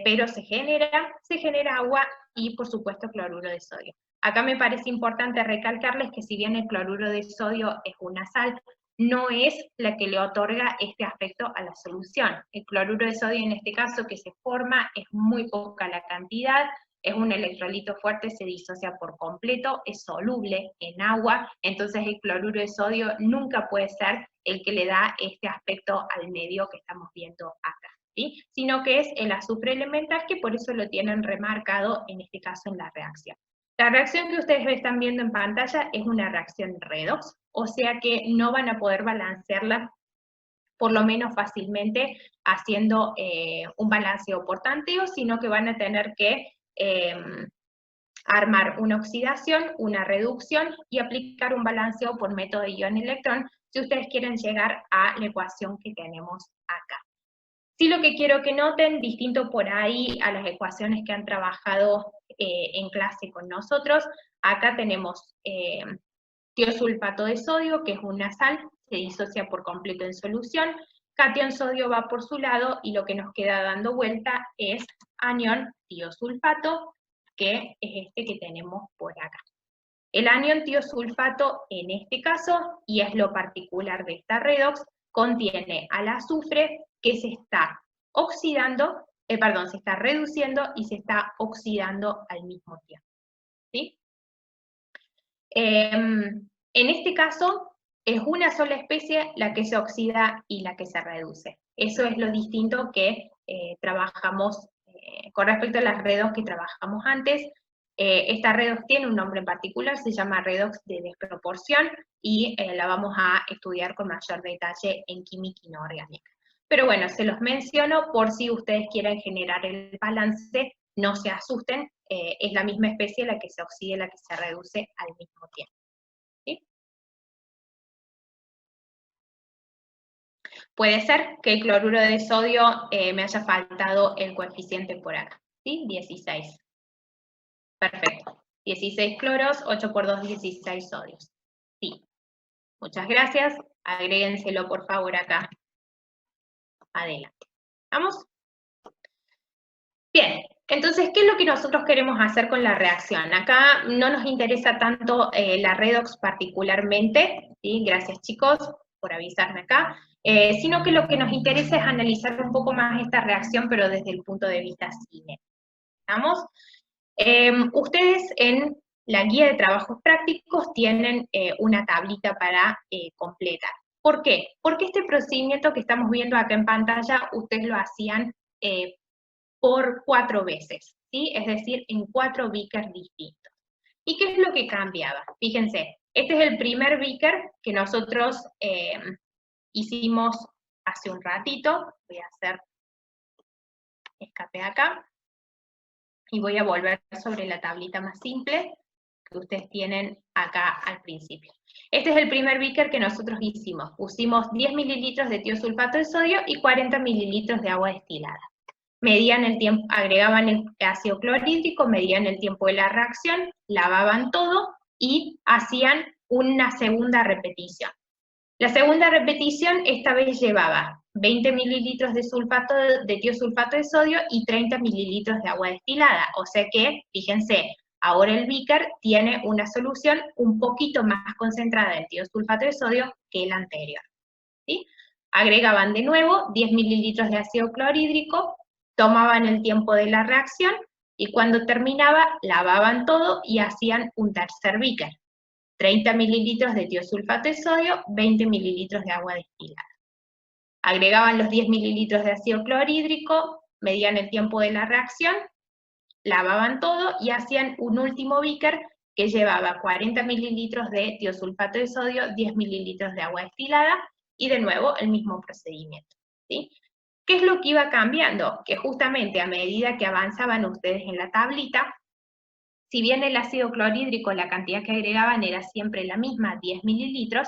Pero se genera agua y por supuesto cloruro de sodio. Acá me parece importante recalcarles que si bien el cloruro de sodio es una sal, no es la que le otorga este aspecto a la solución. El cloruro de sodio en este caso que se forma es muy poca la cantidad, es un electrolito fuerte, se disocia por completo, es soluble en agua, entonces el cloruro de sodio nunca puede ser el que le da este aspecto al medio que estamos viendo acá. ¿Sí? Sino que es el azufre elemental, que por eso lo tienen remarcado en este caso en la reacción. La reacción que ustedes están viendo en pantalla es una reacción redox, o sea que no van a poder balancearla por lo menos fácilmente haciendo un balanceo por tanteo, sino que van a tener que armar una oxidación, una reducción y aplicar un balanceo por método de ion-electrón si ustedes quieren llegar a la ecuación que tenemos acá. Sí, lo que quiero que noten, distinto por ahí a las ecuaciones que han trabajado en clase con nosotros, acá tenemos tiosulfato de sodio, que es una sal, se disocia por completo en solución, catión sodio va por su lado, y lo que nos queda dando vuelta es anión tiosulfato, que es este que tenemos por acá. El anión tiosulfato, en este caso, y es lo particular de esta redox, contiene al azufre que se está oxidando, se está reduciendo y se está oxidando al mismo tiempo. ¿Sí? En este caso, es una sola especie la que se oxida y la que se reduce. Eso es lo distinto que trabajamos con respecto a las redox que trabajamos antes. Esta redox tiene un nombre en particular, se llama redox de desproporción, y la vamos a estudiar con mayor detalle en química inorgánica. Pero bueno, se los menciono por si ustedes quieren generar el balance, no se asusten, es la misma especie la que se oxida y la que se reduce al mismo tiempo. ¿Sí? Puede ser que el cloruro de sodio me haya faltado el coeficiente por acá, ¿sí? 16. Perfecto. 16 cloros, 8 por 2, 16 sodios. Sí. Muchas gracias. Agréguenselo por favor acá. Adelante. ¿Vamos? Bien. Entonces, ¿qué es lo que nosotros queremos hacer con la reacción? Acá no nos interesa tanto la redox particularmente, ¿sí? Gracias chicos por avisarme acá, sino que lo que nos interesa es analizar un poco más esta reacción, pero desde el punto de vista cinético. ¿Estamos? Ustedes en la guía de trabajos prácticos tienen una tablita para completar. ¿Por qué? Porque este procedimiento que estamos viendo acá en pantalla, ustedes lo hacían por 4 veces, ¿sí? Es decir, en 4 beakers distintos. ¿Y qué es lo que cambiaba? Fíjense, este es el primer beaker que nosotros hicimos hace un ratito. Voy a hacer escape acá. Y voy a volver sobre la tablita más simple que ustedes tienen acá al principio. Este es el primer beaker que nosotros hicimos. Pusimos 10 mililitros de tiosulfato de sodio y 40 mililitros de agua destilada. Medían el tiempo, agregaban el ácido clorhídrico, medían el tiempo de la reacción, lavaban todo y hacían una segunda repetición. La segunda repetición esta vez llevaba 20 mililitros de tiosulfato de sodio y 30 mililitros de agua destilada. O sea que, fíjense, ahora el beaker tiene una solución un poquito más concentrada de tiosulfato de sodio que el anterior, ¿sí? Agregaban de nuevo 10 mililitros de ácido clorhídrico, tomaban el tiempo de la reacción y cuando terminaba lavaban todo y hacían un tercer beaker. 30 mililitros de tiosulfato de sodio, 20 mililitros de agua destilada. Agregaban los 10 mililitros de ácido clorhídrico, medían el tiempo de la reacción, lavaban todo y hacían un último beaker que llevaba 40 mililitros de tiosulfato de sodio, 10 mililitros de agua destilada y de nuevo el mismo procedimiento, ¿sí? ¿Qué es lo que iba cambiando? Que justamente a medida que avanzaban ustedes en la tablita, si bien el ácido clorhídrico, la cantidad que agregaban era siempre la misma, 10 mililitros,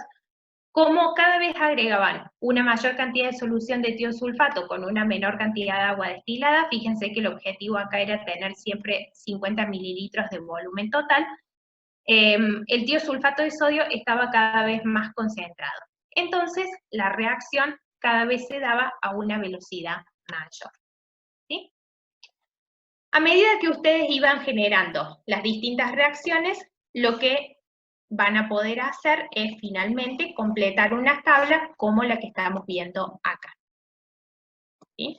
como cada vez agregaban una mayor cantidad de solución de tiosulfato con una menor cantidad de agua destilada, fíjense que el objetivo acá era tener siempre 50 mililitros de volumen total, el tiosulfato de sodio estaba cada vez más concentrado. Entonces, la reacción cada vez se daba a una velocidad mayor, ¿sí? A medida que ustedes iban generando las distintas reacciones, lo que van a poder hacer es finalmente completar una tabla como la que estamos viendo acá, ¿sí?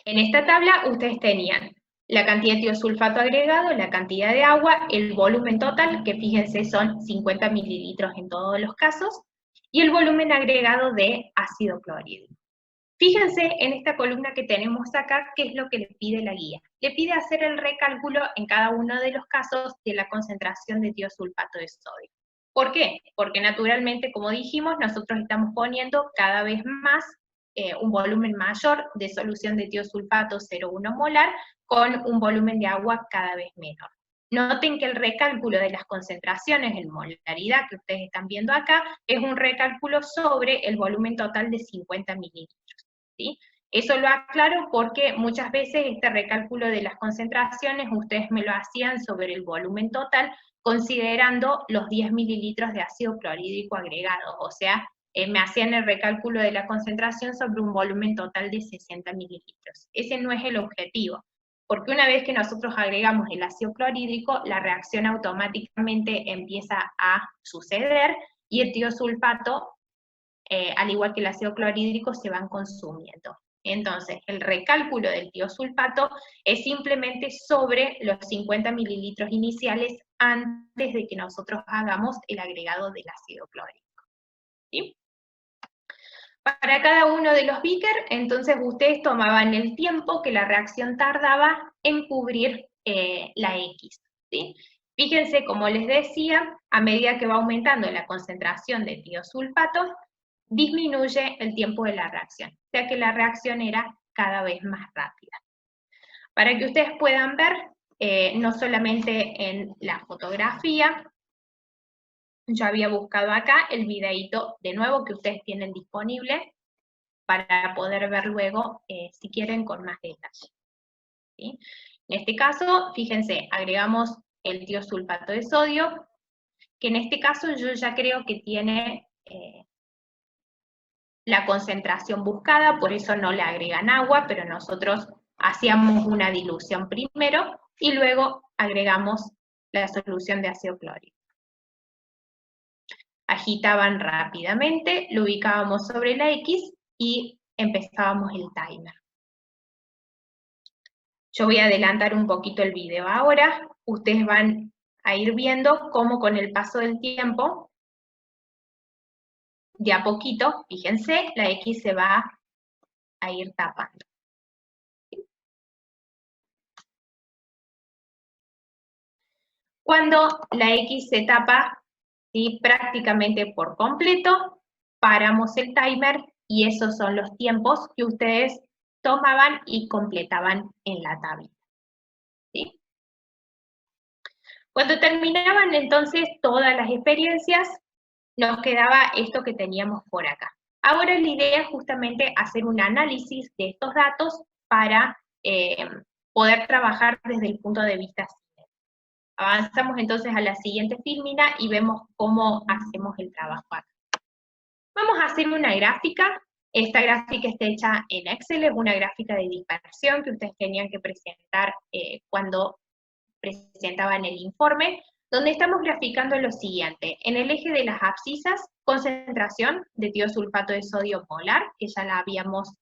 En esta tabla ustedes tenían la cantidad de tiosulfato agregado, la cantidad de agua, el volumen total, que fíjense son 50 mililitros en todos los casos, y el volumen agregado de ácido clorhídrico. Fíjense en esta columna que tenemos acá, qué es lo que le pide la guía. Le pide hacer el recálculo en cada uno de los casos de la concentración de tiosulfato de sodio. ¿Por qué? Porque naturalmente, como dijimos, nosotros estamos poniendo cada vez más un volumen mayor de solución de tiosulfato 0,1 molar con un volumen de agua cada vez menor. Noten que el recálculo de las concentraciones en molaridad que ustedes están viendo acá es un recálculo sobre el volumen total de 50 mililitros. ¿Sí? Eso lo aclaro porque muchas veces este recálculo de las concentraciones ustedes me lo hacían sobre el volumen total considerando los 10 mililitros de ácido clorhídrico agregado, o sea, me hacían el recálculo de la concentración sobre un volumen total de 60 mililitros. Ese no es el objetivo, porque una vez que nosotros agregamos el ácido clorhídrico, la reacción automáticamente empieza a suceder y el tiosulfato al igual que el ácido clorhídrico, se van consumiendo. Entonces, el recálculo del tiosulfato es simplemente sobre los 50 mililitros iniciales antes de que nosotros hagamos el agregado del ácido clorhídrico, ¿sí? Para cada uno de los beakers, entonces ustedes tomaban el tiempo que la reacción tardaba en cubrir la X, ¿sí? Fíjense, como les decía, a medida que va aumentando la concentración de tiosulfato, disminuye el tiempo de la reacción, o sea que la reacción era cada vez más rápida. Para que ustedes puedan ver, no solamente en la fotografía, yo había buscado acá el videíto de nuevo que ustedes tienen disponible para poder ver luego, si quieren, con más detalle, ¿sí? En este caso, fíjense, agregamos el tiosulfato de sodio, que en este caso yo ya creo que tiene la concentración buscada, por eso no le agregan agua, pero nosotros hacíamos una dilución primero y luego agregamos la solución de ácido clorhídrico. Agitaban rápidamente, lo ubicábamos sobre la X y empezábamos el timer. Yo voy a adelantar un poquito el video ahora, ustedes van a ir viendo cómo con el paso del tiempo de a poquito, fíjense, la X se va a ir tapando. Cuando la X se tapa, ¿sí?, prácticamente por completo, paramos el timer y esos son los tiempos que ustedes tomaban y completaban en la tablita, ¿sí? Cuando terminaban entonces todas las experiencias, nos quedaba esto que teníamos por acá. Ahora la idea es justamente hacer un análisis de estos datos para poder trabajar desde el punto de vista. Avanzamos entonces a la siguiente fílmina y vemos cómo hacemos el trabajo acá. Vamos a hacer una gráfica. Esta gráfica está hecha en Excel, es una gráfica de dispersión que ustedes tenían que presentar cuando presentaban el informe, donde estamos graficando lo siguiente. En el eje de las abscisas, concentración de tiosulfato de sodio molar, que ya la habíamos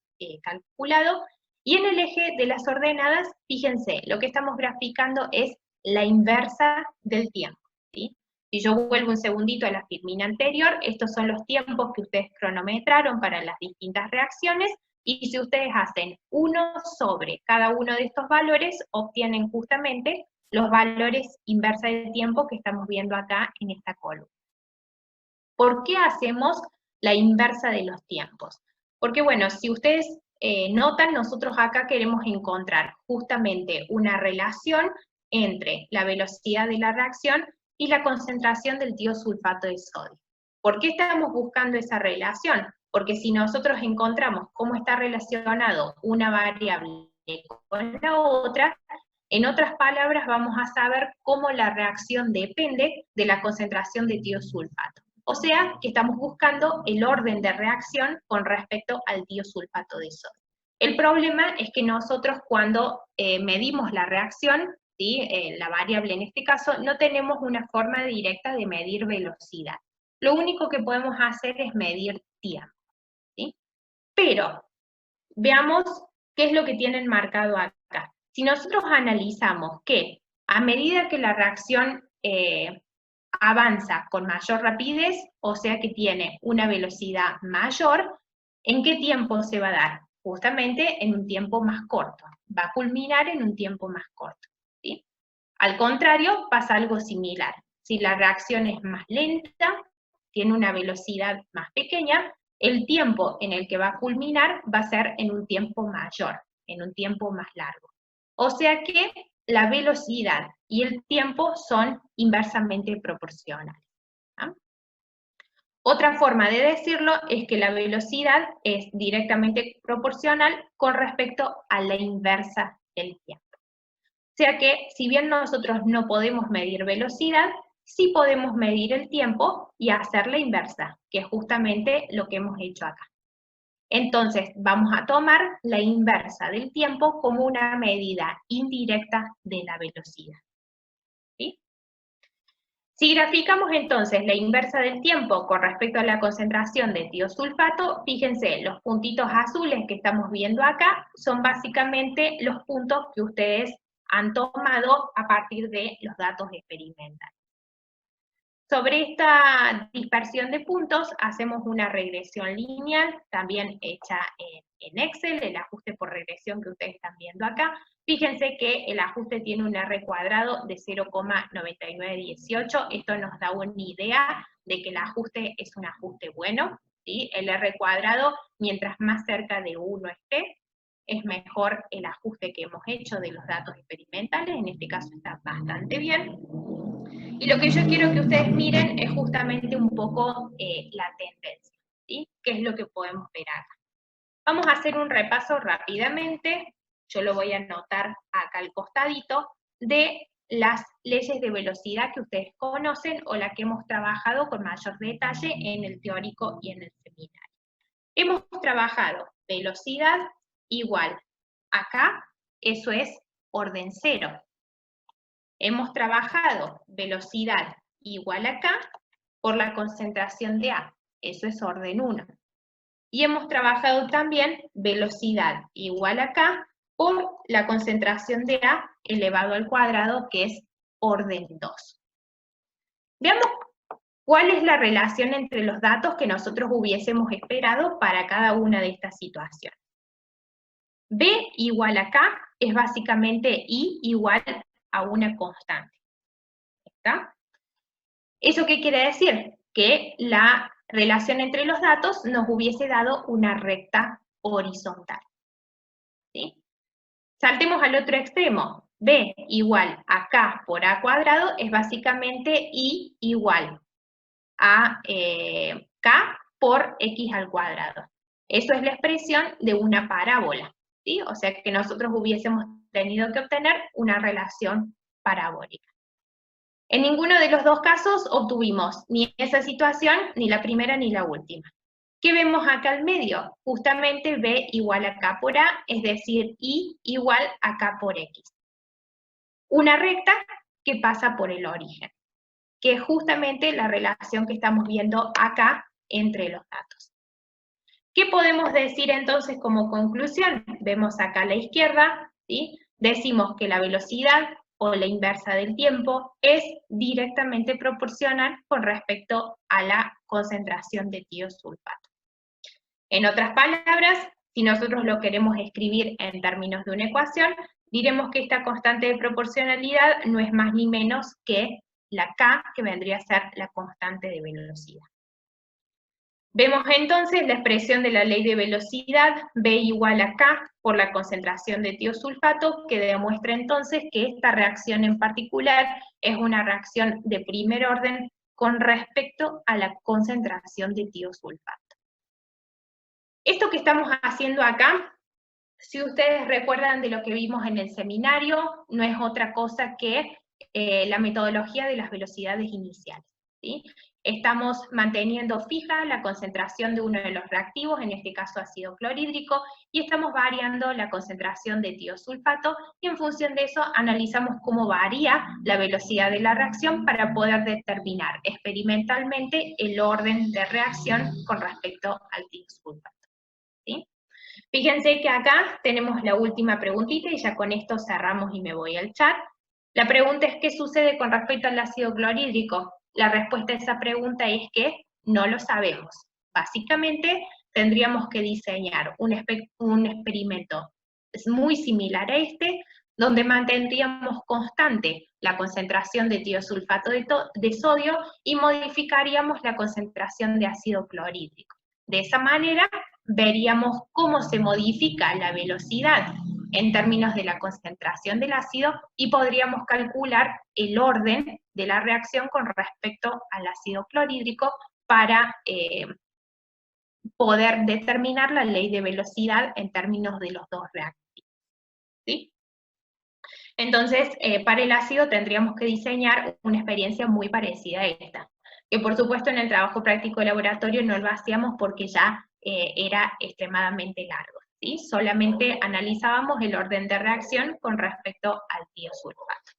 calculado, y en el eje de las ordenadas, fíjense, lo que estamos graficando es la inversa del tiempo, ¿sí? Si yo vuelvo un segundito a la filmina anterior, estos son los tiempos que ustedes cronometraron para las distintas reacciones, y si ustedes hacen 1 sobre cada uno de estos valores, obtienen justamente los valores inversa del tiempo que estamos viendo acá en esta columna. ¿Por qué hacemos la inversa de los tiempos? Porque bueno, si ustedes notan, nosotros acá queremos encontrar justamente una relación entre la velocidad de la reacción y la concentración del tiosulfato de sodio. ¿Por qué estamos buscando esa relación? Porque si nosotros encontramos cómo está relacionado una variable con la otra, en otras palabras, vamos a saber cómo la reacción depende de la concentración de tiosulfato. O sea, que estamos buscando el orden de reacción con respecto al tiosulfato de sodio. El problema es que nosotros cuando medimos la reacción, ¿sí?, la variable en este caso, no tenemos una forma directa de medir velocidad. Lo único que podemos hacer es medir tiempo, ¿sí? Pero veamos qué es lo que tienen marcado acá. Si nosotros analizamos que a medida que la reacción avanza con mayor rapidez, o sea que tiene una velocidad mayor, ¿en qué tiempo se va a dar? Justamente en un tiempo más corto. Va a culminar en un tiempo más corto, ¿sí? Al contrario, pasa algo similar. Si la reacción es más lenta, tiene una velocidad más pequeña, el tiempo en el que va a culminar va a ser en un tiempo mayor, en un tiempo más largo. O sea que la velocidad y el tiempo son inversamente proporcionales, ¿sí? Otra forma de decirlo es que la velocidad es directamente proporcional con respecto a la inversa del tiempo. O sea que, si bien nosotros no podemos medir velocidad, sí podemos medir el tiempo y hacer la inversa, que es justamente lo que hemos hecho acá. Entonces, vamos a tomar la inversa del tiempo como una medida indirecta de la velocidad, ¿sí? Si graficamos entonces la inversa del tiempo con respecto a la concentración de tiosulfato, fíjense, los puntitos azules que estamos viendo acá son básicamente los puntos que ustedes han tomado a partir de los datos experimentales. Sobre esta dispersión de puntos hacemos una regresión lineal, también hecha en Excel, el ajuste por regresión que ustedes están viendo acá. Fíjense que el ajuste tiene un R cuadrado de 0,9918, esto nos da una idea de que el ajuste es un ajuste bueno, ¿sí? El R cuadrado, mientras más cerca de 1 esté, es mejor el ajuste que hemos hecho de los datos experimentales, en este caso está bastante bien. Y lo que yo quiero que ustedes miren es justamente un poco la tendencia, ¿sí? ¿Qué es lo que podemos ver acá? Vamos a hacer un repaso rápidamente, yo lo voy a anotar acá al costadito, de las leyes de velocidad que ustedes conocen o la que hemos trabajado con mayor detalle en el teórico y en el seminario. Hemos trabajado velocidad igual. Acá, eso es orden 0. Hemos trabajado velocidad igual acá por la concentración de A, eso es orden 1. Y hemos trabajado también velocidad igual acá por la concentración de A elevado al cuadrado, que es orden 2. Veamos ¿Cuál es la relación entre los datos que nosotros hubiésemos esperado para cada una de estas situaciones? B igual a K es básicamente I igual a una constante. ¿Está? ¿Eso qué quiere decir? Que la relación entre los datos nos hubiese dado una recta horizontal. ¿Sí? Saltemos al otro extremo. B igual a K por A cuadrado es básicamente I igual a K por X al cuadrado. Eso es la expresión de una parábola, ¿sí? O sea que nosotros hubiésemos tenido que obtener una relación parabólica. En ninguno de los dos casos obtuvimos ni esa situación, ni la primera ni la última. ¿Qué vemos acá al medio? Justamente B igual a K por A, es decir, I igual a K por X. Una recta que pasa por el origen, que es justamente la relación que estamos viendo acá entre los datos. ¿Qué podemos decir entonces como conclusión? Vemos acá a la izquierda, ¿sí? Decimos que la velocidad o la inversa del tiempo es directamente proporcional con respecto a la concentración de tiosulfato. En otras palabras, si nosotros lo queremos escribir en términos de una ecuación, diremos que esta constante de proporcionalidad no es más ni menos que la K, que vendría a ser la constante de velocidad. Vemos entonces la expresión de la ley de velocidad, B igual a K por la concentración de tiosulfato, que demuestra entonces que esta reacción en particular es una reacción de primer orden con respecto a la concentración de tiosulfato. Esto que estamos haciendo acá, si ustedes recuerdan de lo que vimos en el seminario, no es otra cosa que la metodología de las velocidades iniciales, ¿sí? Estamos manteniendo fija la concentración de uno de los reactivos, en este caso ácido clorhídrico, y estamos variando la concentración de tiosulfato, y en función de eso analizamos cómo varía la velocidad de la reacción para poder determinar experimentalmente el orden de reacción con respecto al tiosulfato, ¿sí? Fíjense que acá tenemos la última preguntita y ya con esto cerramos y me voy al chat. La pregunta es, ¿qué sucede con respecto al ácido clorhídrico? La respuesta a esa pregunta es que no lo sabemos. Básicamente, tendríamos que diseñar un experimento muy similar a este, donde mantendríamos constante la concentración de tiosulfato de sodio y modificaríamos la concentración de ácido clorhídrico. De esa manera, veríamos cómo se modifica la velocidad en términos de la concentración del ácido y podríamos calcular el orden de la reacción con respecto al ácido clorhídrico para poder determinar la ley de velocidad en términos de los dos reactivos, ¿sí? Entonces, para el ácido tendríamos que diseñar una experiencia muy parecida a esta, que por supuesto en el trabajo práctico de laboratorio no lo hacíamos porque ya era extremadamente largo, ¿sí? Solamente analizábamos el orden de reacción con respecto al tiosulfato.